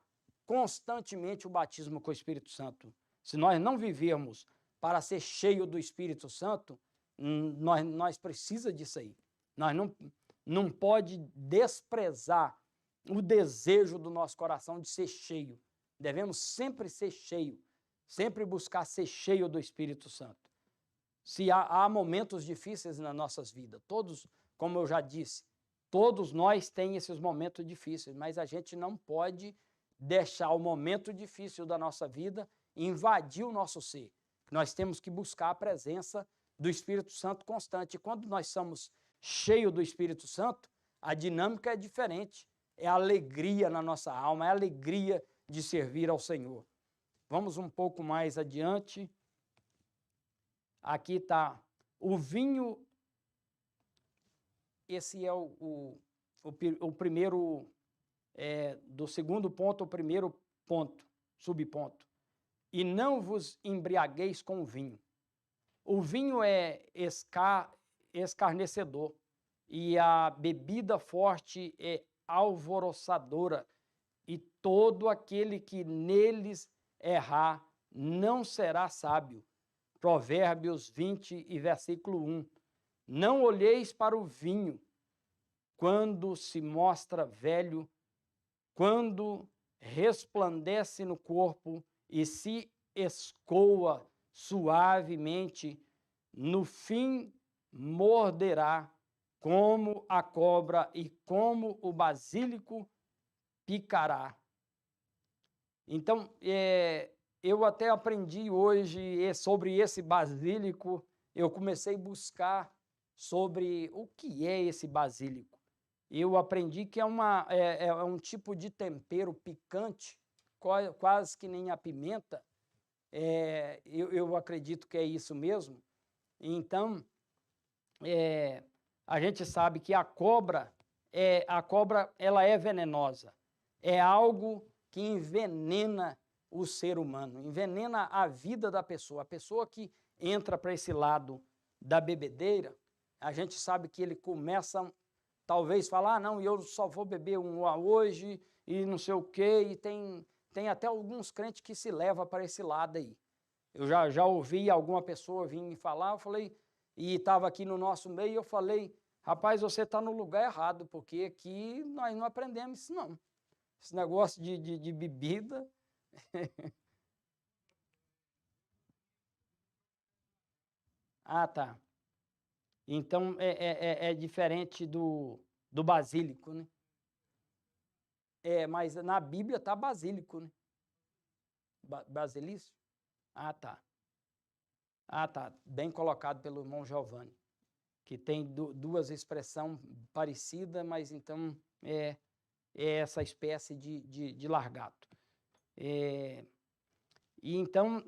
constantemente o batismo com o Espírito Santo. Se nós não vivermos para ser cheio do Espírito Santo, nós precisamos disso aí. Nós não pode desprezar o desejo do nosso coração de ser cheio. Devemos sempre ser cheio, sempre buscar ser cheio do Espírito Santo. Se há momentos difíceis nas nossas vidas, todos, como eu já disse, todos nós temos esses momentos difíceis, mas a gente não pode deixar o momento difícil da nossa vida invadir o nosso ser. Nós temos que buscar a presença do Espírito Santo constante. E quando nós somos cheios do Espírito Santo, a dinâmica é diferente. É alegria na nossa alma, é alegria de servir ao Senhor. Vamos um pouco mais adiante. Aqui está o vinho. Esse é o primeiro, do segundo ponto, o primeiro ponto, subponto. E não vos embriagueis com o vinho. O vinho é escarnecedor e a bebida forte é alvoroçadora, e todo aquele que neles errar não será sábio. Provérbios 20 e versículo 1. Não olheis para o vinho quando se mostra velho, quando resplandece no corpo e se escoa suavemente, no fim morderá como a cobra e como o basílico picará. Então, eu até aprendi hoje sobre esse basílico, eu comecei a buscar sobre o que é esse basílico. Eu aprendi que é um tipo de tempero picante, quase que nem a pimenta. Eu acredito que é isso mesmo. Então, a gente sabe que a cobra ela é venenosa. É algo que envenena o ser humano, envenena a vida da pessoa. A pessoa que entra para esse lado da bebedeira, a gente sabe que ele começa, talvez, falar, não, eu só vou beber um hoje e não sei o quê, e tem até alguns crentes que se levam para esse lado aí. Eu já ouvi alguma pessoa vir me falar, eu falei, e estava aqui no nosso meio, eu falei, rapaz, você está no lugar errado, porque aqui nós não aprendemos isso não. Esse negócio de bebida. Ah, tá. Então é diferente do basílico, né? Mas na Bíblia está basílico, né? Basilício? Ah, tá. Ah, tá. Bem colocado pelo irmão Giovanni, que tem duas expressões parecidas, mas então é essa espécie de largato. E então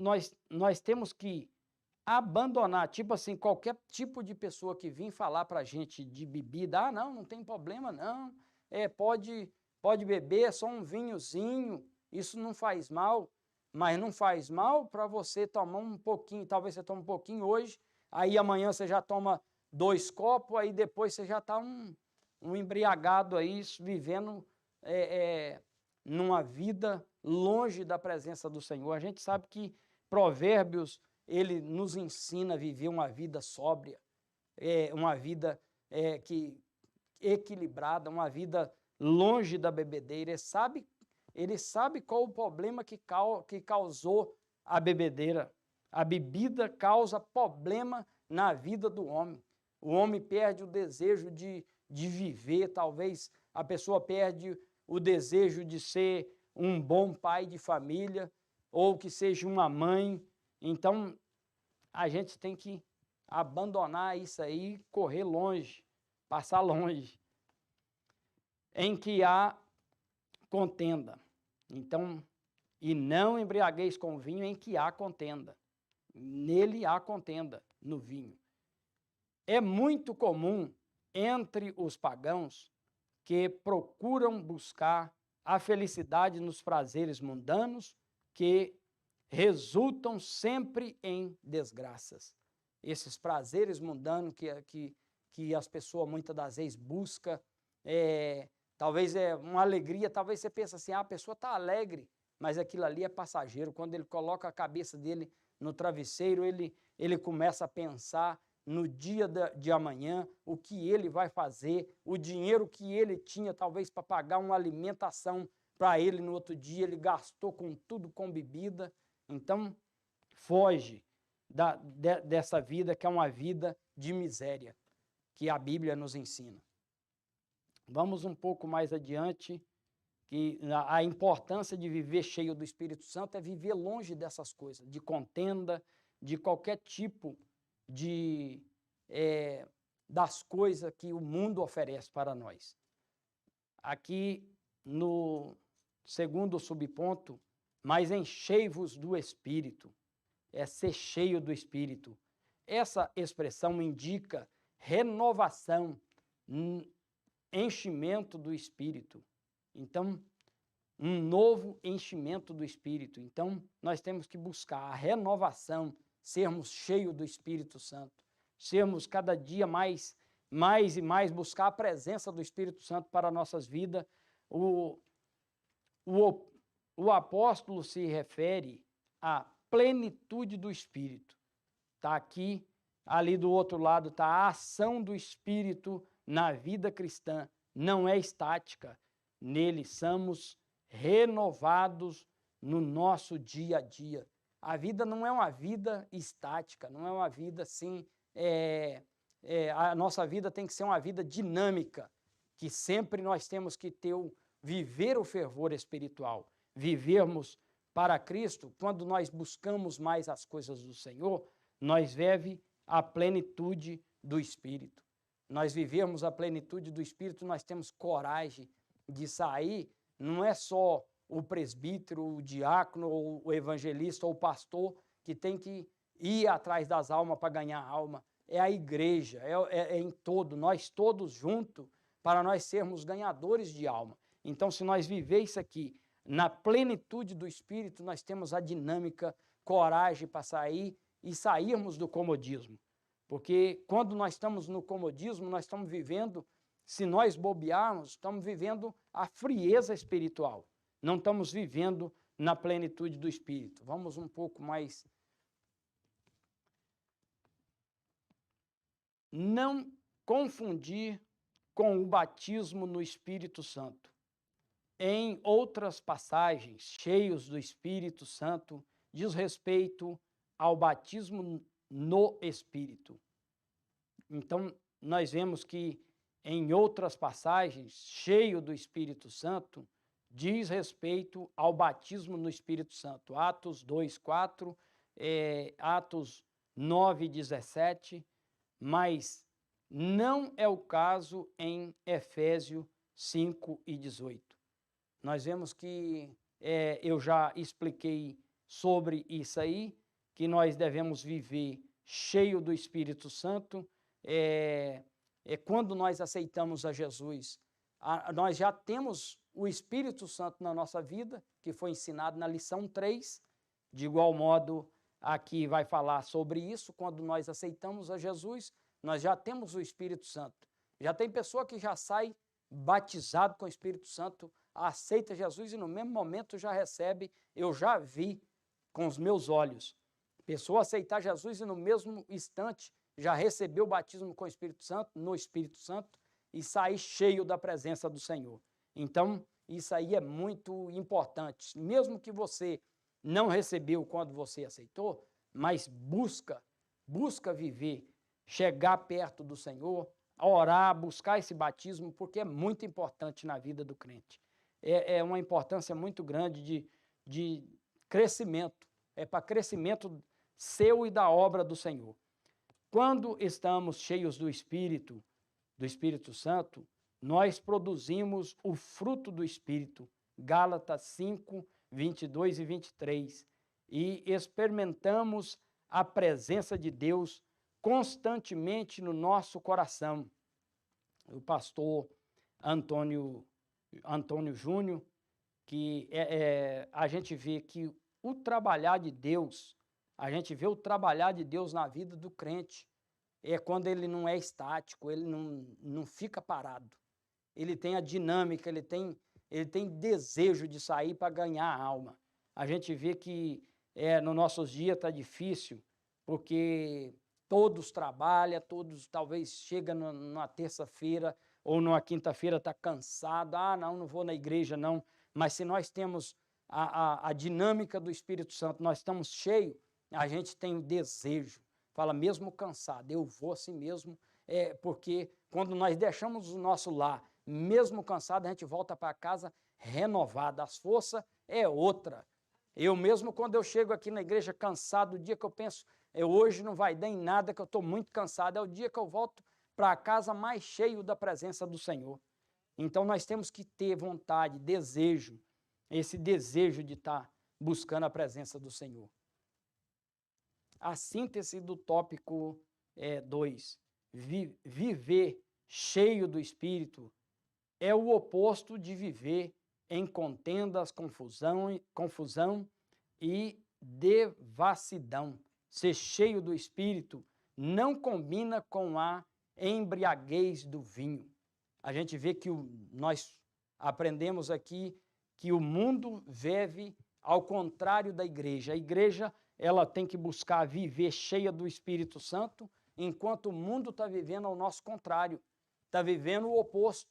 nós temos que abandonar, tipo assim, qualquer tipo de pessoa que vem falar para a gente de bebida, não tem problema não, pode beber, é só um vinhozinho, isso não faz mal, mas não faz mal para você tomar um pouquinho, talvez você tome um pouquinho hoje, aí amanhã você já toma 2 copos, aí depois você já está um embriagado aí, vivendo numa vida longe da presença do Senhor. A gente sabe que Provérbios, ele nos ensina a viver uma vida sóbria, uma vida equilibrada, uma vida longe da bebedeira. Ele sabe qual o problema que causou a bebedeira. A bebida causa problema na vida do homem. O homem perde o desejo de viver, talvez a pessoa perde o desejo de ser um bom pai de família, ou que seja uma mãe. Então, a gente tem que abandonar isso aí, correr longe, passar longe. Em que há contenda. Então, e não embriagueis com vinho em que há contenda. Nele há contenda, no vinho. É muito comum entre os pagãos que procuram buscar a felicidade nos prazeres mundanos que resultam sempre em desgraças. Esses prazeres mundanos que as pessoas muitas das vezes buscam, talvez é uma alegria, talvez você pense assim, a pessoa está alegre, mas aquilo ali é passageiro. Quando ele coloca a cabeça dele no travesseiro, ele começa a pensar no dia de amanhã, o que ele vai fazer, o dinheiro que ele tinha talvez para pagar uma alimentação para ele no outro dia, ele gastou com tudo com bebida. Então, foge dessa vida que é uma vida de miséria, que a Bíblia nos ensina. Vamos um pouco mais adiante, que a importância de viver cheio do Espírito Santo é viver longe dessas coisas, de contenda, de qualquer tipo das coisas que o mundo oferece para nós. Aqui no segundo subponto, mas enchei-vos do Espírito, é ser cheio do Espírito. Essa expressão indica renovação, enchimento do Espírito. Então, um novo enchimento do Espírito. Então, nós temos que buscar a renovação, sermos cheios do Espírito Santo, sermos cada dia mais e mais, buscar a presença do Espírito Santo para nossas vidas. O apóstolo se refere à plenitude do Espírito. Está aqui, ali do outro lado está a ação do Espírito na vida cristã. Não é estática. Nele somos renovados no nosso dia a dia. A vida não é uma vida estática, não é uma vida assim, a nossa vida tem que ser uma vida dinâmica, que sempre nós temos que viver o fervor espiritual, vivermos para Cristo, quando nós buscamos mais as coisas do Senhor, nós vivemos a plenitude do Espírito. Nós vivemos a plenitude do Espírito, nós temos coragem de sair, não é só o presbítero, o diácono, ou o evangelista, ou o pastor, que tem que ir atrás das almas para ganhar alma. É a igreja, é em todo, nós todos juntos, para nós sermos ganhadores de alma. Então, se nós viver isso aqui, na plenitude do Espírito, nós temos a dinâmica, coragem para sair e sairmos do comodismo. Porque quando nós estamos no comodismo, nós estamos vivendo, se nós bobearmos, estamos vivendo a frieza espiritual. Não estamos vivendo na plenitude do Espírito. Vamos um pouco mais. Não confundir com o batismo no Espírito Santo. Em outras passagens, cheios do Espírito Santo, diz respeito ao batismo no Espírito. Então, nós vemos que em outras passagens, cheio do Espírito Santo, diz respeito ao batismo no Espírito Santo. Atos 2:4, Atos 9:17, mas não é o caso em Efésios 5:18. Nós vemos que eu já expliquei sobre isso aí, que nós devemos viver cheio do Espírito Santo. Quando nós aceitamos a Jesus, nós já temos o Espírito Santo na nossa vida, que foi ensinado na lição 3. De igual modo, aqui vai falar sobre isso. Quando nós aceitamos a Jesus, nós já temos o Espírito Santo. Já tem pessoa que já sai batizado com o Espírito Santo, aceita Jesus e no mesmo momento já recebe. Eu já vi com os meus olhos pessoa aceitar Jesus e no mesmo instante já recebeu o batismo com o Espírito Santo, no Espírito Santo, e sair cheio da presença do Senhor. Então, isso aí é muito importante. Mesmo que você não recebeu quando você aceitou, mas busca viver, chegar perto do Senhor, orar, buscar esse batismo, porque é muito importante na vida do crente. É uma importância muito grande de crescimento, é para crescimento seu e da obra do Senhor. Quando estamos cheios do Espírito Santo, nós produzimos o fruto do Espírito, Gálatas 5, 22 e 23, e experimentamos a presença de Deus constantemente no nosso coração. O pastor Antônio Júnior, que a gente vê que o trabalhar de Deus, a gente vê o trabalhar de Deus na vida do crente, é quando ele não é estático, ele não fica parado. Ele tem a dinâmica, ele tem desejo de sair para ganhar a alma. A gente vê que nos nossos dias está difícil, porque todos trabalham, todos talvez chegam numa terça-feira ou numa quinta-feira, está cansado, não vou na igreja não, mas se nós temos a dinâmica do Espírito Santo, nós estamos cheios, a gente tem o desejo, fala mesmo cansado, eu vou assim mesmo, porque quando nós deixamos o nosso lar, mesmo cansado, a gente volta para casa renovado, as forças é outra. Eu mesmo, quando eu chego aqui na igreja cansado, o dia que eu penso, hoje não vai dar em nada, que eu estou muito cansado, é o dia que eu volto para casa mais cheio da presença do Senhor. Então, nós temos que ter vontade, desejo, esse desejo de estar buscando a presença do Senhor. A síntese do tópico 2, viver cheio do Espírito, é o oposto de viver em contendas, confusão e devassidão. Ser cheio do Espírito não combina com a embriaguez do vinho. A gente vê que nós aprendemos aqui que o mundo vive ao contrário da igreja. A igreja ela tem que buscar viver cheia do Espírito Santo, enquanto o mundo está vivendo ao nosso contrário, está vivendo o oposto.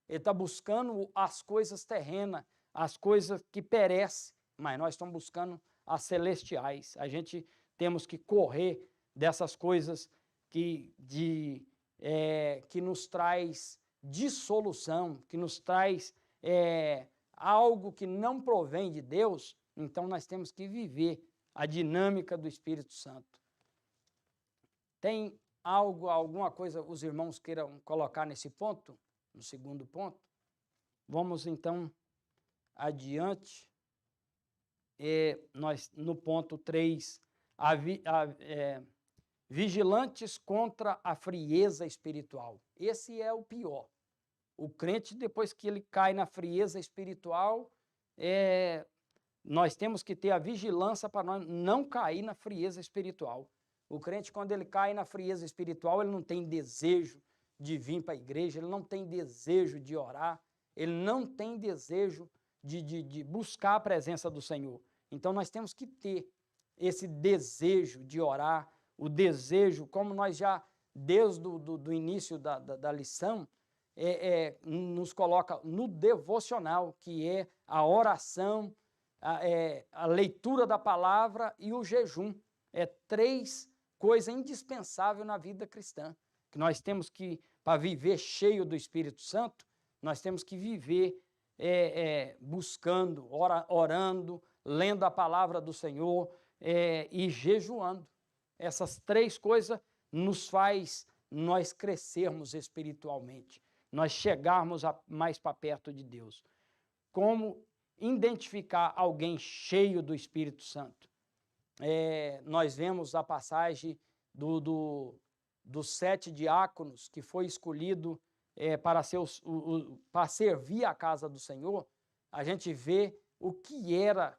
Ele está buscando as coisas terrenas, as coisas que perecem, mas nós estamos buscando as celestiais. A gente temos que correr dessas coisas que nos traz dissolução, que nos traz algo que não provém de Deus, Então, nós temos que viver a dinâmica do Espírito Santo. Tem alguma coisa os irmãos queiram colocar nesse ponto? No segundo ponto? Vamos, então, adiante. Nós, no ponto 3, vigilantes contra a frieza espiritual. Esse é o pior. O crente, depois que ele cai na frieza espiritual, nós temos que ter a vigilância para nós não cair na frieza espiritual. O crente, quando ele cai na frieza espiritual, ele não tem desejo de vir para a igreja, ele não tem desejo de orar, ele não tem desejo de buscar a presença do Senhor. Então, nós temos que ter esse desejo de orar, o desejo, como nós já, desde o início da lição, nos coloca no devocional, que é a oração, a leitura da palavra e o jejum. 3 coisas indispensáveis na vida cristã, que nós temos que, para viver cheio do Espírito Santo, nós temos que viver buscando, orando, lendo a palavra do Senhor e jejuando. Essas 3 coisas nos faz nós crescermos espiritualmente, nós chegarmos mais para perto de Deus. Como identificar alguém cheio do Espírito Santo? Nós vemos a passagem dos 7 diáconos que foi escolhido para servir a casa do Senhor. A gente vê o que era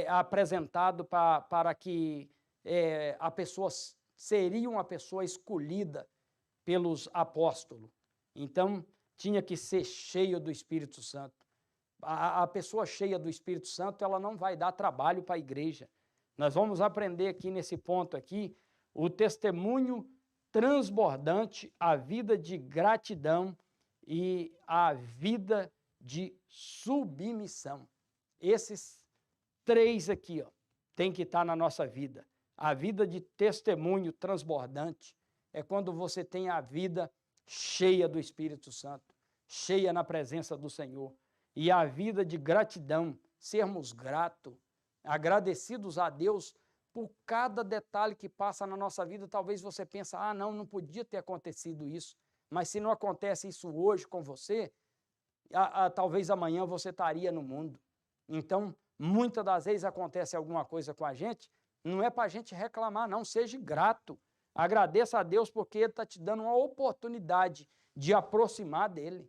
apresentado para que a pessoa seria uma pessoa escolhida pelos apóstolos. Então, tinha que ser cheio do Espírito Santo. A pessoa cheia do Espírito Santo, ela não vai dar trabalho para a igreja. Nós vamos aprender aqui nesse ponto aqui, o testemunho transbordante, a vida de gratidão e a vida de submissão. Esses 3 aqui, tem que estar na nossa vida. A vida de testemunho transbordante é quando você tem a vida cheia do Espírito Santo, cheia na presença do Senhor. E a vida de gratidão, sermos gratos, agradecidos a Deus por cada detalhe que passa na nossa vida. Talvez você pense, não podia ter acontecido isso. Mas se não acontece isso hoje com você, talvez amanhã você estaria no mundo. Então, muitas das vezes acontece alguma coisa com a gente, não é para a gente reclamar, não. Seja grato. Agradeça a Deus porque Ele está te dando uma oportunidade de aproximar dEle.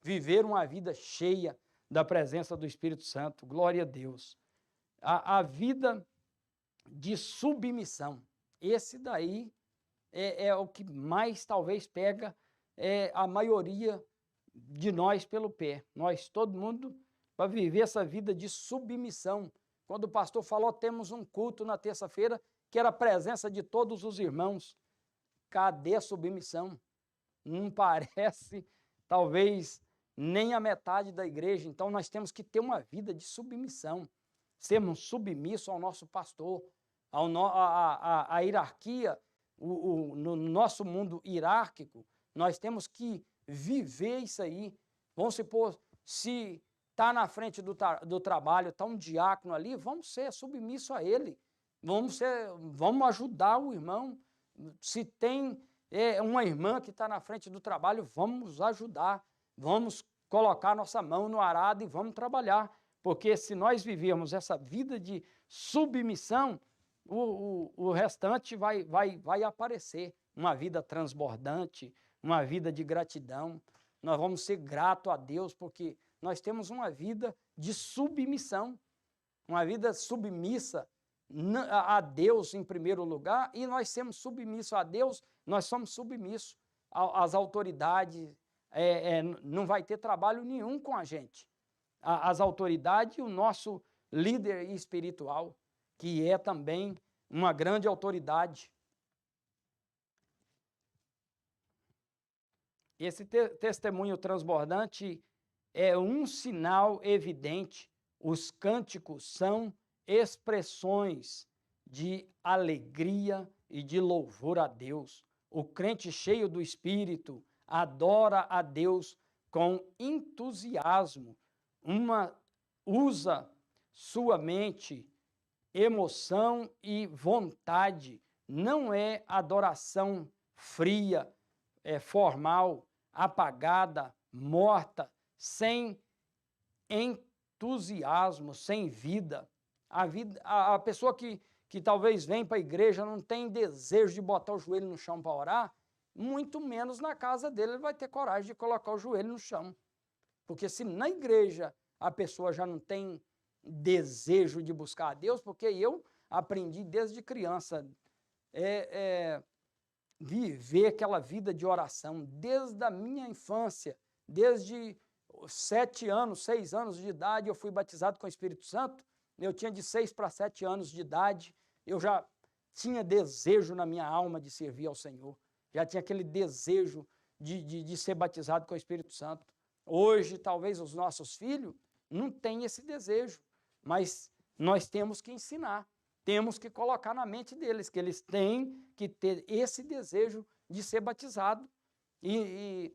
Viver uma vida cheia da presença do Espírito Santo. Glória a Deus. A vida de submissão. Esse daí é o que mais talvez pega a maioria de nós pelo pé. Nós, todo mundo, para viver essa vida de submissão. Quando o pastor falou, temos um culto na terça-feira, que era a presença de todos os irmãos. Cadê a submissão? Não parece, talvez, nem a metade da igreja. Então, nós temos que ter uma vida de submissão. Sermos submissos ao nosso pastor, à hierarquia, no nosso mundo hierárquico, nós temos que viver isso aí. Vamos supor, se está na frente do trabalho, está um diácono ali, vamos ser submissos a ele. Vamos ajudar o irmão. Se tem uma irmã que está na frente do trabalho, vamos ajudar. Vamos colocar nossa mão no arado e vamos trabalhar. Porque se nós vivermos essa vida de submissão, o restante vai aparecer. Uma vida transbordante, uma vida de gratidão. Nós vamos ser gratos a Deus porque nós temos uma vida de submissão. Uma vida submissa a Deus em primeiro lugar, e nós sermos submissos a Deus, nós somos submissos às autoridades, não vai ter trabalho nenhum com a gente. As autoridades e o nosso líder espiritual, que é também uma grande autoridade. Esse testemunho transbordante é um sinal evidente. Os cânticos são expressões de alegria e de louvor a Deus. O crente cheio do Espírito adora a Deus com entusiasmo, usa sua mente, emoção e vontade. Não é adoração fria, formal, apagada, morta, sem entusiasmo, sem vida. A pessoa que talvez vem para a igreja não tem desejo de botar o joelho no chão para orar, muito menos na casa dele ele vai ter coragem de colocar o joelho no chão. Porque se na igreja a pessoa já não tem desejo de buscar a Deus, porque eu aprendi desde criança viver aquela vida de oração, desde a minha infância, desde 7 anos, 6 anos de idade, eu fui batizado com o Espírito Santo. Eu tinha de 6 para 7 anos de idade, eu já tinha desejo na minha alma de servir ao Senhor, já tinha aquele desejo de ser batizado com o Espírito Santo. Hoje, talvez os nossos filhos não tenham esse desejo, mas nós temos que ensinar, temos que colocar na mente deles que eles têm que ter esse desejo de ser batizado. E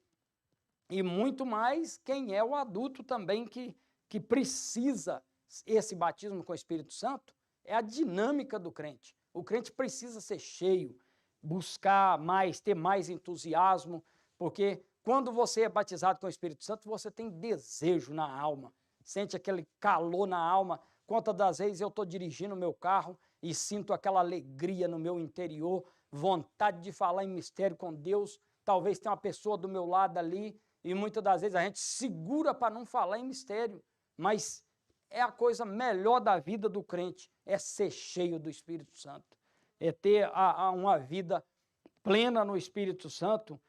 muito mais quem é o adulto também que precisa esse batismo com o Espírito Santo, é a dinâmica do crente. O crente precisa ser cheio, buscar mais, ter mais entusiasmo, porque quando você é batizado com o Espírito Santo, você tem desejo na alma, sente aquele calor na alma. Quantas das vezes eu estou dirigindo o meu carro e sinto aquela alegria no meu interior, vontade de falar em mistério com Deus, talvez tenha uma pessoa do meu lado ali, e muitas das vezes a gente segura para não falar em mistério, mas é a coisa melhor da vida do crente, é ser cheio do Espírito Santo, é ter uma vida plena no Espírito Santo.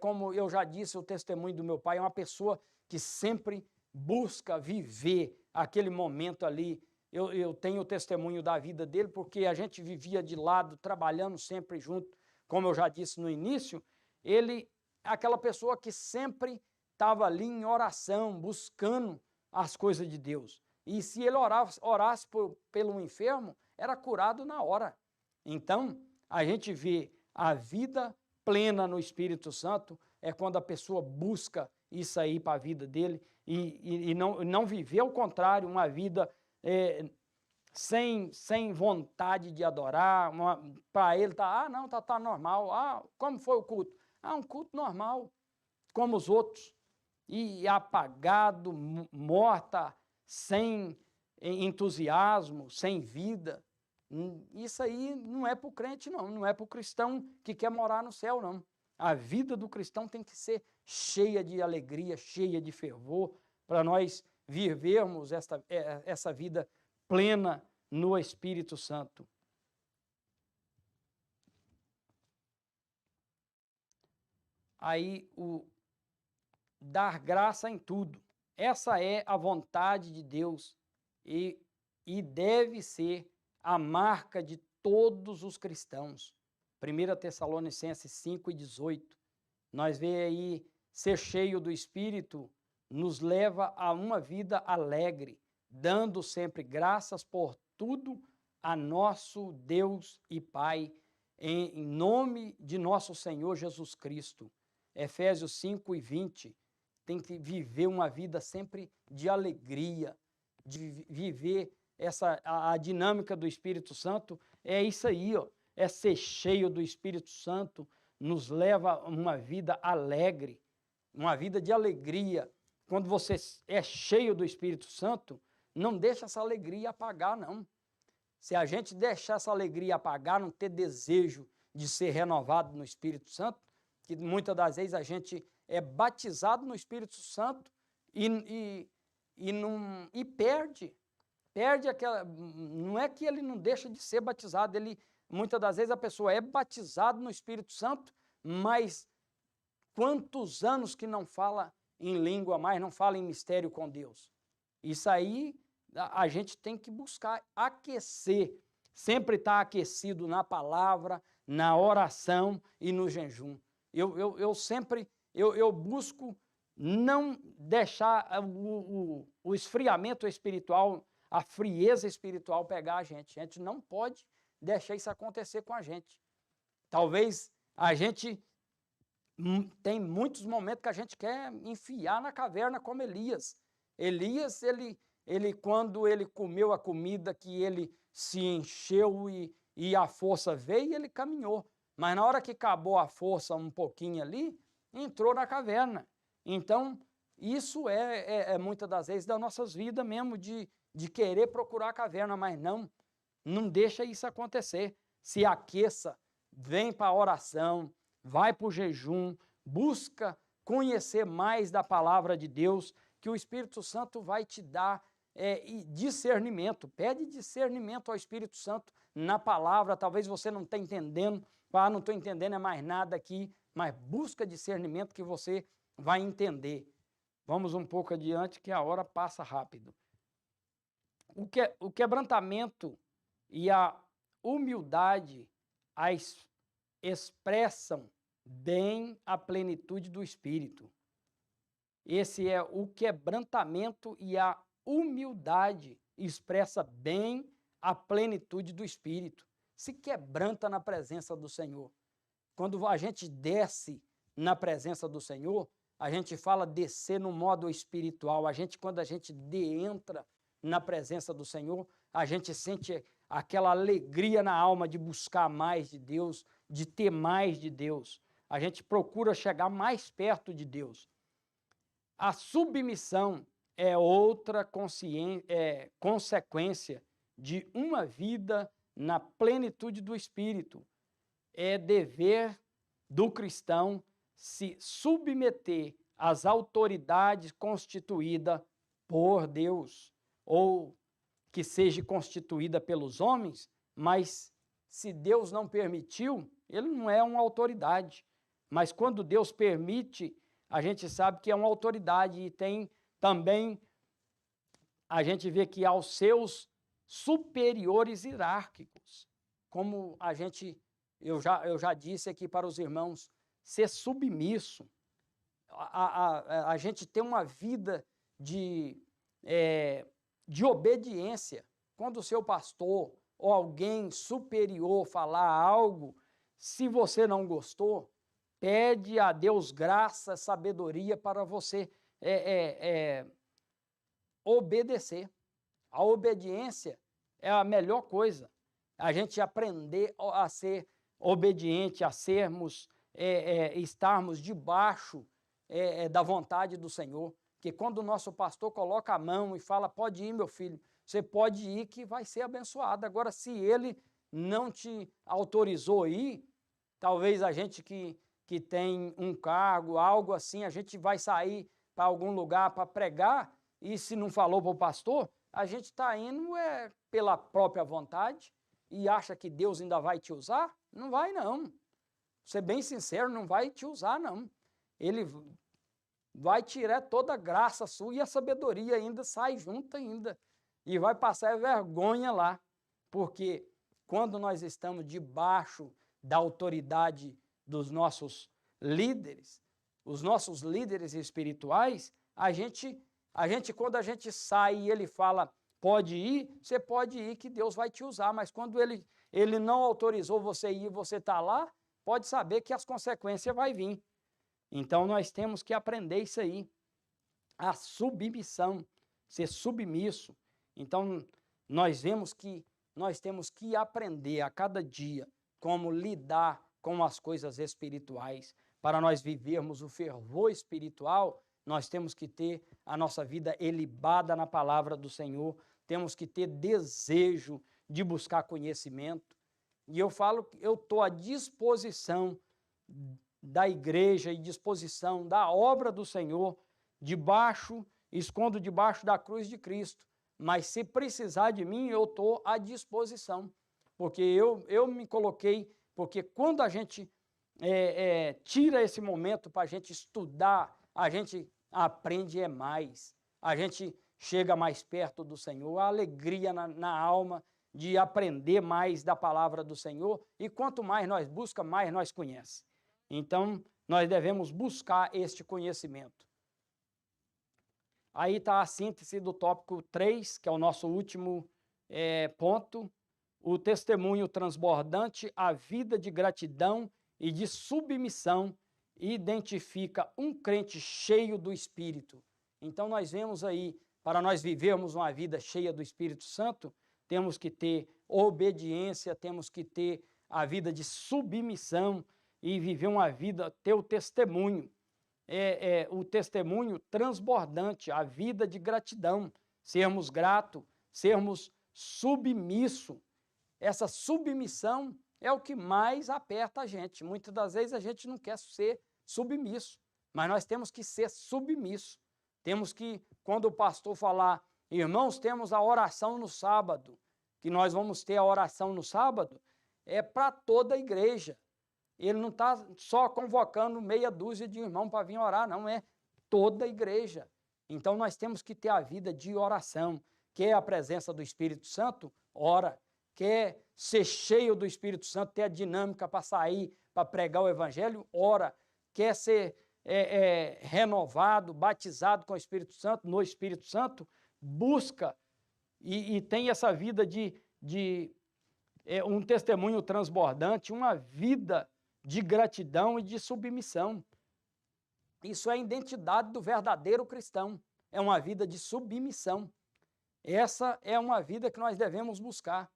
Como eu já disse, o testemunho do meu pai é uma pessoa que sempre busca viver aquele momento ali. Eu tenho o testemunho da vida dele, porque a gente vivia de lado, trabalhando sempre junto. Como eu já disse no início, ele é aquela pessoa que sempre estava ali em oração, buscando as coisas de Deus. E se ele orasse pelo enfermo, era curado na hora. Então, a gente vê a vida plena no Espírito Santo é quando a pessoa busca isso aí para a vida dele e não viver ao contrário, uma vida sem vontade de adorar. Para ele não, tá normal. Como foi o culto? Um culto normal, como os outros. E apagado, morta, sem entusiasmo, sem vida. Isso aí não é para o crente, não é para o cristão que quer morar no céu, não. A vida do cristão tem que ser cheia de alegria, cheia de fervor, para nós vivermos essa vida plena no Espírito Santo. Aí, dar graça em tudo. Essa é a vontade de Deus e deve ser a marca de todos os cristãos. 1 Tessalonicenses 5:18. Nós vemos aí, ser cheio do Espírito nos leva a uma vida alegre, dando sempre graças por tudo a nosso Deus e Pai, em nome de nosso Senhor Jesus Cristo. Efésios 5:20. Tem que viver uma vida sempre de alegria, de viver a dinâmica do Espírito Santo. É isso aí, é ser cheio do Espírito Santo, nos leva a uma vida alegre, uma vida de alegria. Quando você é cheio do Espírito Santo, não deixa essa alegria apagar, não. Se a gente deixar essa alegria apagar, não ter desejo de ser renovado no Espírito Santo, que muitas das vezes a gente é batizado no Espírito Santo e perde aquela. Não é que ele não deixa de ser batizado, muitas das vezes a pessoa é batizada no Espírito Santo, mas quantos anos que não fala em língua mais, não fala em mistério com Deus? Isso aí a gente tem que buscar aquecer, sempre estar aquecido na palavra, na oração e no jejum. Eu sempre busco não deixar o esfriamento espiritual, a frieza espiritual pegar a gente. A gente não pode deixar isso acontecer com a gente. Talvez a gente tem muitos momentos que a gente quer enfiar na caverna como Elias. Elias, quando ele comeu a comida, que ele se encheu e a força veio, ele caminhou. Mas na hora que acabou a força um pouquinho ali, entrou na caverna. Então, isso é muitas das vezes das nossas vidas mesmo, de querer procurar a caverna, mas não deixa isso acontecer. Se aqueça, vem para a oração, vai para o jejum, busca conhecer mais da palavra de Deus, que o Espírito Santo vai te dar discernimento. Pede discernimento ao Espírito Santo na palavra. Talvez você não esteja entendendo, não estou entendendo mais nada aqui, mas busca discernimento que você vai entender. Vamos um pouco adiante, que a hora passa rápido. O quebrantamento e a humildade expressam bem a plenitude do Espírito. Esse é o quebrantamento e a humildade expressa bem a plenitude do Espírito. Se quebranta na presença do Senhor. Quando a gente desce na presença do Senhor, a gente fala descer no modo espiritual. Quando a gente entra na presença do Senhor, a gente sente aquela alegria na alma de buscar mais de Deus, de ter mais de Deus. A gente procura chegar mais perto de Deus. A submissão é outra consequência de uma vida na plenitude do Espírito. É dever do cristão se submeter às autoridades constituídas por Deus, ou que seja constituída pelos homens, mas se Deus não permitiu, ele não é uma autoridade. Mas quando Deus permite, a gente sabe que é uma autoridade, e tem também, a gente vê que aos seus superiores hierárquicos, como eu já disse aqui para os irmãos, ser submisso. A gente tem uma vida de obediência. Quando o seu pastor ou alguém superior falar algo, se você não gostou, pede a Deus graça, sabedoria para você obedecer. A obediência é a melhor coisa. A gente aprender a ser obediente, a estarmos debaixo da vontade do Senhor. Porque quando o nosso pastor coloca a mão e fala, pode ir, meu filho, você pode ir que vai ser abençoado. Agora, se ele não te autorizou a ir, talvez a gente que tem um cargo, algo assim, a gente vai sair para algum lugar para pregar, e se não falou para o pastor, a gente está indo pela própria vontade e acha que Deus ainda vai te usar? Não vai, não. Vou ser bem sincero, não vai te usar, não. Ele vai tirar toda a graça sua, e a sabedoria ainda sai junto ainda. E vai passar vergonha lá. Porque quando nós estamos debaixo da autoridade dos nossos líderes, os nossos líderes espirituais, quando a gente sai e ele fala, pode ir, você pode ir que Deus vai te usar. Mas quando ele não autorizou você ir e você está lá, pode saber que as consequências vão vir. Então, nós temos que aprender isso aí, a submissão, ser submisso. Então, nós vemos que nós temos que aprender a cada dia como lidar com as coisas espirituais. Para nós vivermos o fervor espiritual, nós temos que ter a nossa vida ilibada na palavra do Senhor, temos que ter desejo de buscar conhecimento. E eu falo que eu estou à disposição da igreja e disposição da obra do Senhor, escondo debaixo da cruz de Cristo. Mas se precisar de mim, eu estou à disposição. Porque eu me coloquei, porque quando a gente tira esse momento para a gente estudar, a gente aprende mais, a gente chega mais perto do Senhor, a alegria na alma de aprender mais da palavra do Senhor, e quanto mais nós buscamos, mais nós conhecemos. Então, nós devemos buscar este conhecimento. Aí está a síntese do tópico 3, que é o nosso último ponto, o testemunho transbordante, a vida de gratidão e de submissão, identifica um crente cheio do Espírito. Então, nós vemos aí, para nós vivermos uma vida cheia do Espírito Santo, temos que ter obediência, temos que ter a vida de submissão e viver uma vida, ter o testemunho. O testemunho transbordante, a vida de gratidão, sermos gratos, sermos submissos. Essa submissão é o que mais aperta a gente. Muitas das vezes a gente não quer ser submisso, mas nós temos que ser submissos. Temos que, quando o pastor falar, irmãos, temos a oração no sábado, que nós vamos ter a oração no sábado, é para toda a igreja. Ele não está só convocando meia dúzia de irmãos para vir orar, não, é toda a igreja. Então nós temos que ter a vida de oração. Quer a presença do Espírito Santo? Ora. Quer ser cheio do Espírito Santo, ter a dinâmica para sair, para pregar o Evangelho? Ora. Quer ser renovado, batizado com o Espírito Santo, no Espírito Santo? Busca e tem essa vida de um testemunho transbordante, uma vida de gratidão e de submissão. Isso é a identidade do verdadeiro cristão, é uma vida de submissão. Essa é uma vida que nós devemos buscar.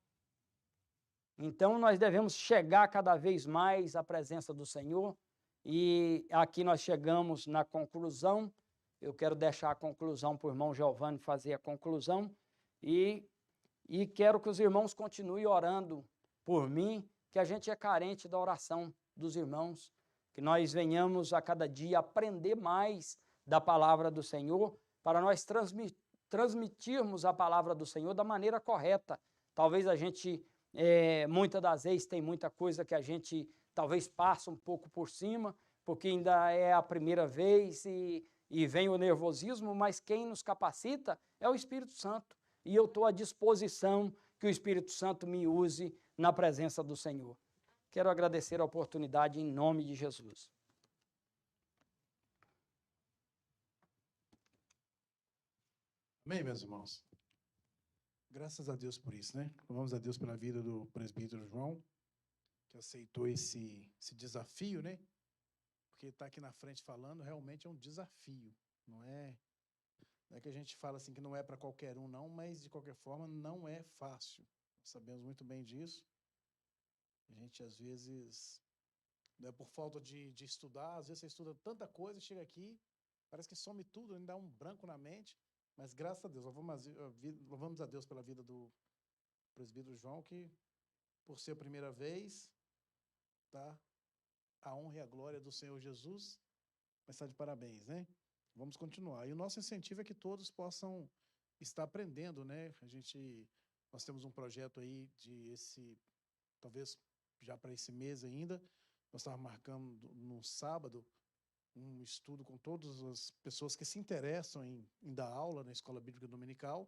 Então, nós devemos chegar cada vez mais à presença do Senhor, e aqui nós chegamos na conclusão. Eu quero deixar a conclusão para o irmão Giovanni fazer a conclusão, e quero que os irmãos continuem orando por mim, que a gente é carente da oração dos irmãos, que nós venhamos a cada dia aprender mais da palavra do Senhor, para nós transmitirmos a palavra do Senhor da maneira correta. Talvez a gente, muitas das vezes, tem muita coisa que a gente talvez passa um pouco por cima, porque ainda é a primeira vez e vem o nervosismo, mas quem nos capacita é o Espírito Santo. E eu estou à disposição que o Espírito Santo me use na presença do Senhor. Quero agradecer a oportunidade em nome de Jesus. Amém, meus irmãos? Graças a Deus por isso, né? Louvamos a Deus pela vida do presbítero João, que aceitou esse desafio, né? Porque estar aqui na frente falando realmente é um desafio. Não é que a gente fala assim que não é para qualquer um, não, mas de qualquer forma não é fácil. Sabemos muito bem disso. A gente, às vezes, né, por falta de estudar, às vezes você estuda tanta coisa, chega aqui, parece que some tudo, ainda dá um branco na mente, mas graças a Deus, louvamos a Deus pela vida do presbítero João, que, por ser a primeira vez, tá? A honra e a glória do Senhor Jesus, mas está de parabéns, né? Vamos continuar. E o nosso incentivo é que todos possam estar aprendendo, né? Nós temos um projeto aí talvez já para esse mês ainda, nós estávamos marcando no sábado um estudo com todas as pessoas que se interessam em dar aula na Escola Bíblica Dominical,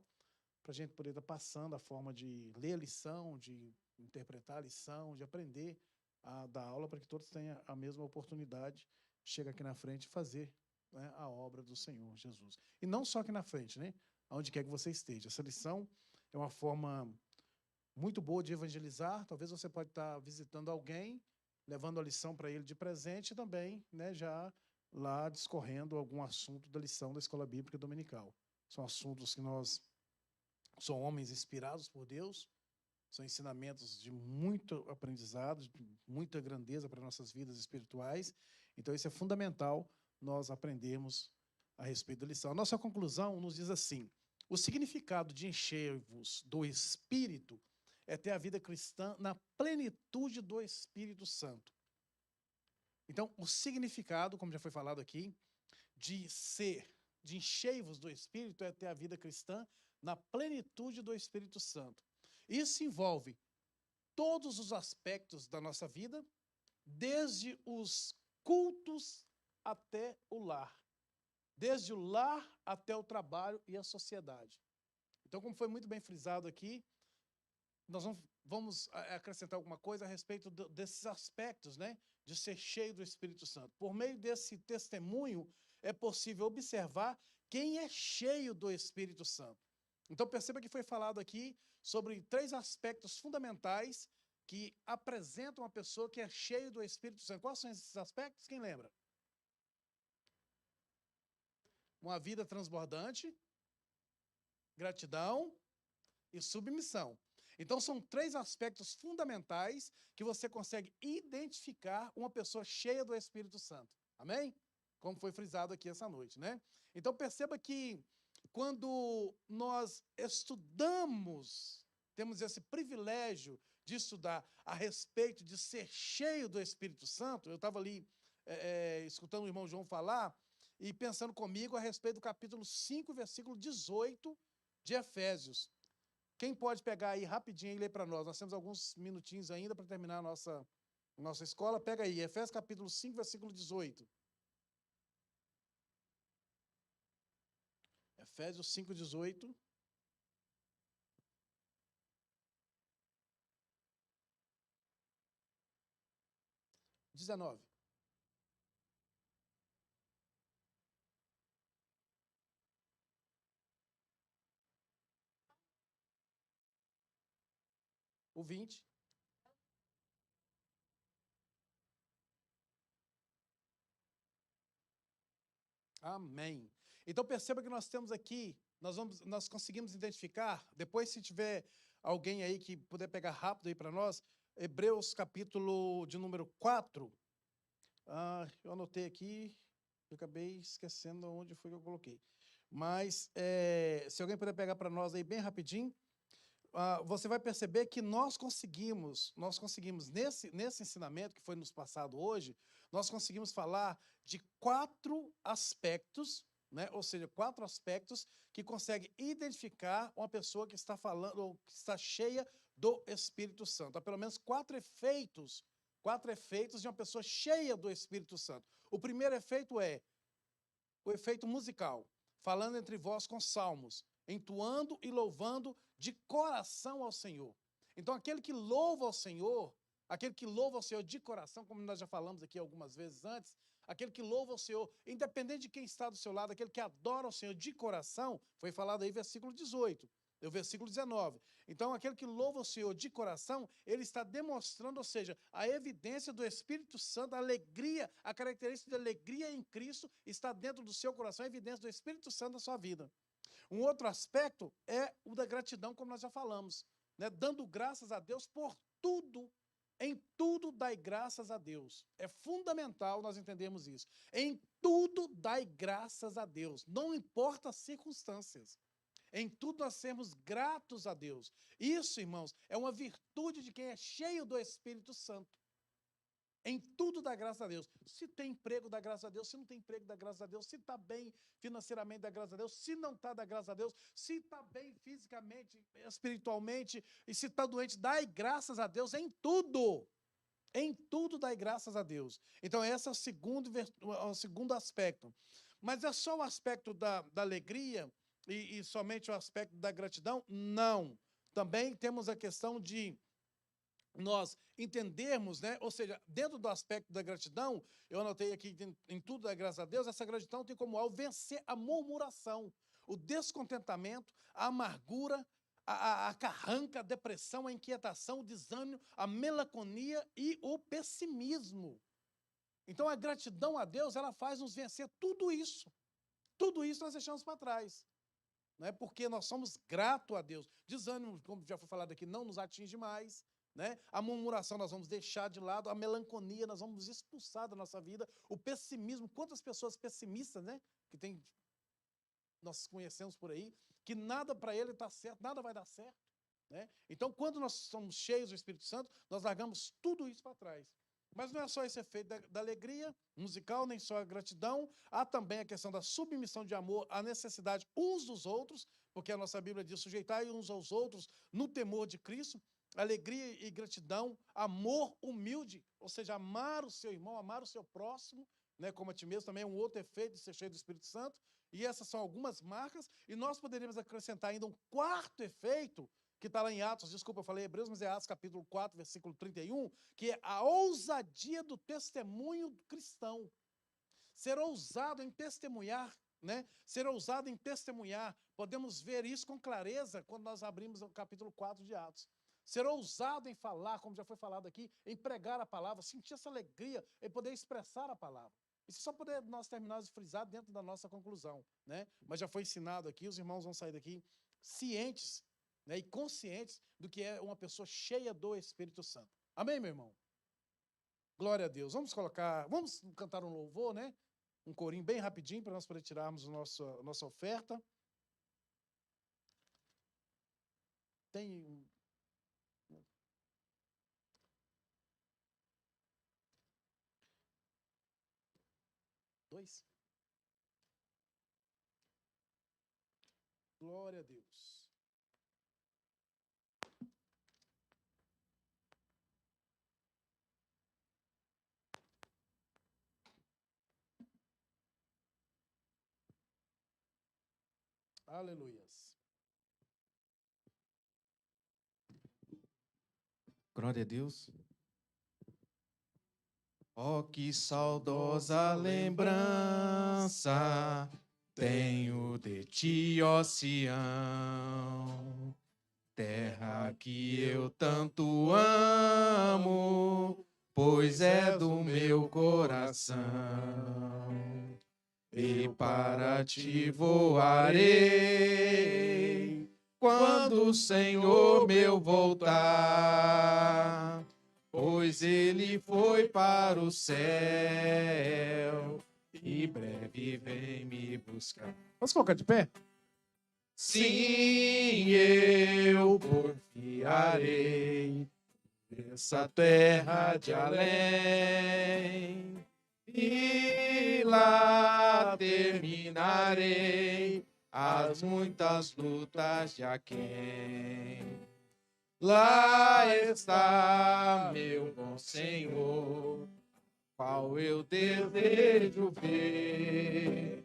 para a gente poder estar passando a forma de ler a lição, de interpretar a lição, de aprender a dar aula, para que todos tenham a mesma oportunidade, chega aqui na frente e fazer, né, a obra do Senhor Jesus. E não só aqui na frente, né? Aonde quer que você esteja. Essa lição é uma forma muito boa de evangelizar. Talvez você pode estar visitando alguém, levando a lição para ele de presente e também, né, já lá discorrendo algum assunto da lição da Escola Bíblica Dominical. São assuntos que são homens inspirados por Deus, são ensinamentos de muito aprendizado, de muita grandeza para nossas vidas espirituais. Então, isso é fundamental nós aprendermos a respeito da lição. A nossa conclusão nos diz assim: o significado de encher-vos do Espírito é ter a vida cristã na plenitude do Espírito Santo. Então, o significado, como já foi falado aqui, de encher-vos do Espírito é ter a vida cristã na plenitude do Espírito Santo. Isso envolve todos os aspectos da nossa vida, desde os cultos até o lar. Desde o lar até o trabalho e a sociedade. Então, como foi muito bem frisado aqui, nós vamos acrescentar alguma coisa a respeito desses aspectos, né, de ser cheio do Espírito Santo. Por meio desse testemunho, é possível observar quem é cheio do Espírito Santo. Então, perceba que foi falado aqui sobre 3 aspectos fundamentais que apresentam uma pessoa que é cheia do Espírito Santo. Quais são esses aspectos? Quem lembra? Uma vida transbordante, gratidão e submissão. Então, são 3 aspectos fundamentais que você consegue identificar uma pessoa cheia do Espírito Santo. Amém? Como foi frisado aqui essa noite, né? Então, perceba que quando nós estudamos, temos esse privilégio de estudar a respeito de ser cheio do Espírito Santo. Eu estava ali escutando o irmão João falar e pensando comigo a respeito do capítulo 5, versículo 18 de Efésios. Quem pode pegar aí rapidinho e ler para nós? Nós temos alguns minutinhos ainda para terminar a nossa escola. Pega aí, Efésios capítulo 5, versículo 18. Efésios 5, 18. XIX. O 20. Amém. Então perceba que nós temos aqui, nós conseguimos identificar, depois se tiver alguém aí que puder pegar rápido aí para nós, Hebreus capítulo de número 4. Eu anotei aqui, eu acabei esquecendo onde foi que eu coloquei. Mas se alguém puder pegar para nós aí bem rapidinho, você vai perceber que nós conseguimos nesse ensinamento que foi nos passado hoje, nós conseguimos falar de 4 aspectos, né? Ou seja, 4 aspectos que conseguem identificar uma pessoa que está falando, ou que está cheia do Espírito Santo. Há pelo menos 4 efeitos de uma pessoa cheia do Espírito Santo. O primeiro efeito é o efeito musical, falando entre vós com salmos, entoando e louvando de coração ao Senhor. Então, aquele que louva ao Senhor de coração, como nós já falamos aqui algumas vezes antes, aquele que louva ao Senhor, independente de quem está do seu lado, aquele que adora ao Senhor de coração, foi falado aí versículo 18, o versículo 19. Então, aquele que louva o Senhor de coração, ele está demonstrando, ou seja, a evidência do Espírito Santo, a alegria, a característica de alegria em Cristo está dentro do seu coração, a evidência do Espírito Santo na sua vida. Um outro aspecto é o da gratidão, como nós já falamos, né? Dando graças a Deus por tudo. Em tudo dai graças a Deus. É fundamental nós entendermos isso. Em tudo dai graças a Deus. Não importa as circunstâncias. Em tudo nós sermos gratos a Deus. Isso, irmãos, é uma virtude de quem é cheio do Espírito Santo. Em tudo dá graças a Deus. Se tem emprego, dá graças a Deus. Se não tem emprego, dá graças a Deus. Se está bem financeiramente, dá graças a Deus. Se não está, dá graças a Deus. Se está bem fisicamente, espiritualmente, e se está doente, dá graças a Deus em tudo. Em tudo dá graças a Deus. Então, esse é o segundo aspecto. Mas é só o aspecto da alegria e somente o aspecto da gratidão? Não. Também temos a questão de nós entendermos, né? Ou seja, dentro do aspecto da gratidão, eu anotei aqui em tudo da graça a Deus, essa gratidão tem como alvo vencer a murmuração, o descontentamento, a amargura, a carranca, a depressão, a inquietação, o desânimo, a melancolia e o pessimismo. Então, a gratidão a Deus, ela faz nos vencer tudo isso. Tudo isso nós deixamos para trás. Não é porque nós somos gratos a Deus. Desânimo, como já foi falado aqui, não nos atinge mais. Né? A murmuração nós vamos deixar de lado, a melancolia nós vamos expulsar da nossa vida, o pessimismo, quantas pessoas pessimistas, né? Que tem, nós conhecemos por aí, que nada para ele está certo, nada vai dar certo. Né? Então, quando nós somos cheios do Espírito Santo, nós largamos tudo isso para trás. Mas não é só esse efeito da alegria musical, nem só a gratidão, há também a questão da submissão de amor, a necessidade uns dos outros, porque a nossa Bíblia diz sujeitai uns aos outros no temor de Cristo. Alegria e gratidão, amor humilde, ou seja, amar o seu irmão, amar o seu próximo, né, como a ti mesmo, também é um outro efeito de ser cheio do Espírito Santo, e essas são algumas marcas, e nós poderíamos acrescentar ainda um 4º efeito, que está lá em Atos, desculpa, eu falei Hebreus, mas é Atos capítulo 4, versículo 31, que é a ousadia do testemunho cristão. Ser ousado em testemunhar, né? Ser ousado em testemunhar, podemos ver isso com clareza quando nós abrimos o capítulo 4 de Atos. Ser ousado em falar, como já foi falado aqui, em pregar a palavra, sentir essa alegria em poder expressar a palavra. Isso só poder nós terminarmos de frisar dentro da nossa conclusão, né? Mas já foi ensinado aqui, os irmãos vão sair daqui cientes, né, e conscientes do que é uma pessoa cheia do Espírito Santo. Amém, meu irmão? Glória a Deus. Vamos cantar um louvor, né? Um corinho bem rapidinho para nós poder tirarmos a nossa oferta. Tem... Dois? Glória a Deus. Aleluias. Glória a Deus. Oh, que saudosa lembrança tenho de ti, ó Sião, terra que eu tanto amo, pois é do meu coração. E para ti voarei, quando o Senhor meu voltar, pois ele foi para o céu e breve vem me buscar. Vamos colocar de pé? Sim, eu porfiarei essa terra de além, e lá terminarei as muitas lutas de aquém. Lá está meu bom Senhor, qual eu desejo ver.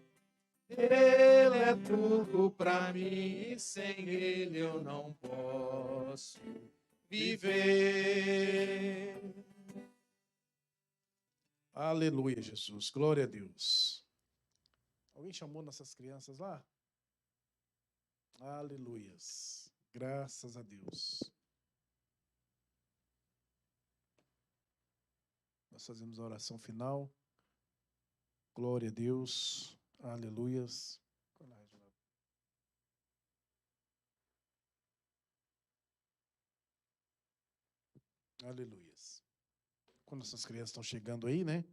Ele é tudo para mim e sem ele eu não posso viver. Aleluia, Jesus. Glória a Deus. Alguém chamou nossas crianças lá? Aleluias. Graças a Deus. Nós fazemos a oração final. Glória a Deus. Aleluias. Aleluias. Quando essas crianças estão chegando aí, né?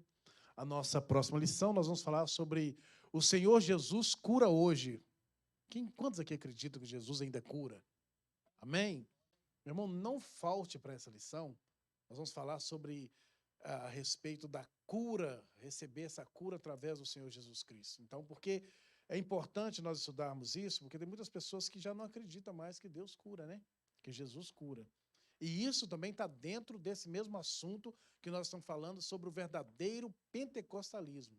A nossa próxima lição, nós vamos falar sobre o Senhor Jesus cura hoje. Quantos aqui acreditam que Jesus ainda cura? Amém? Meu irmão, não falte para essa lição. Nós vamos falar sobre a respeito da cura, receber essa cura através do Senhor Jesus Cristo. Então, porque é importante nós estudarmos isso, porque tem muitas pessoas que já não acreditam mais que Deus cura, né? Que Jesus cura. E isso também está dentro desse mesmo assunto que nós estamos falando sobre o verdadeiro pentecostalismo.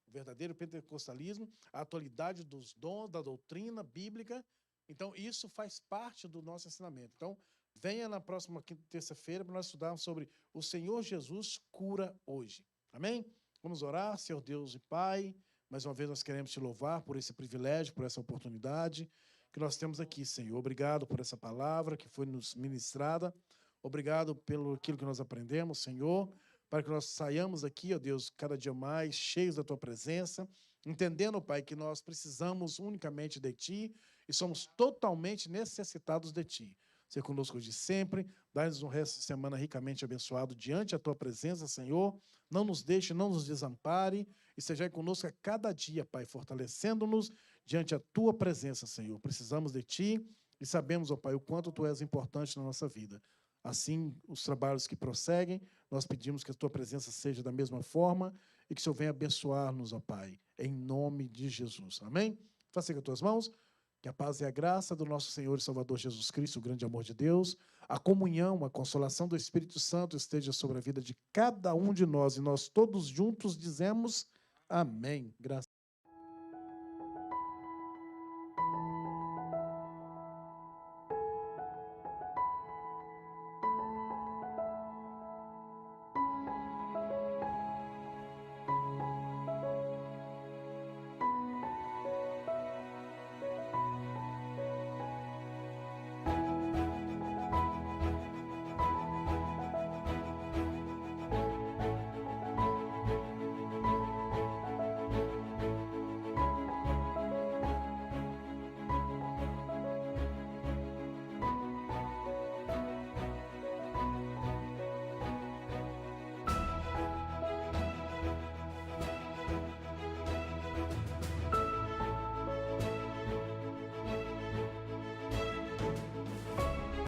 O verdadeiro pentecostalismo, a atualidade dos dons, da doutrina bíblica. Então, isso faz parte do nosso ensinamento. Então, venha na próxima terça-feira para nós estudarmos sobre o Senhor Jesus cura hoje. Amém? Vamos orar, Senhor Deus e Pai. Mais uma vez nós queremos te louvar por esse privilégio, por essa oportunidade que nós temos aqui, Senhor. Obrigado por essa palavra que foi nos ministrada. Obrigado pelo aquilo que nós aprendemos, Senhor, para que nós saiamos aqui, ó Deus, cada dia mais cheios da Tua presença, entendendo, Pai, que nós precisamos unicamente de Ti e somos totalmente necessitados de Ti. Ser conosco hoje sempre, dá-nos um resto de semana ricamente abençoado diante da Tua presença, Senhor. Não nos deixe, não nos desampare e seja conosco a cada dia, Pai, fortalecendo-nos diante da Tua presença, Senhor. Precisamos de Ti e sabemos, ó Pai, o quanto Tu és importante na nossa vida. Assim, os trabalhos que prosseguem, nós pedimos que a Tua presença seja da mesma forma e que o Senhor venha abençoar-nos, ó Pai, em nome de Jesus. Amém? Faça com as tuas mãos. Que a paz e a graça do nosso Senhor e Salvador Jesus Cristo, o grande amor de Deus, a comunhão, a consolação do Espírito Santo esteja sobre a vida de cada um de nós. E nós todos juntos dizemos amém. Graças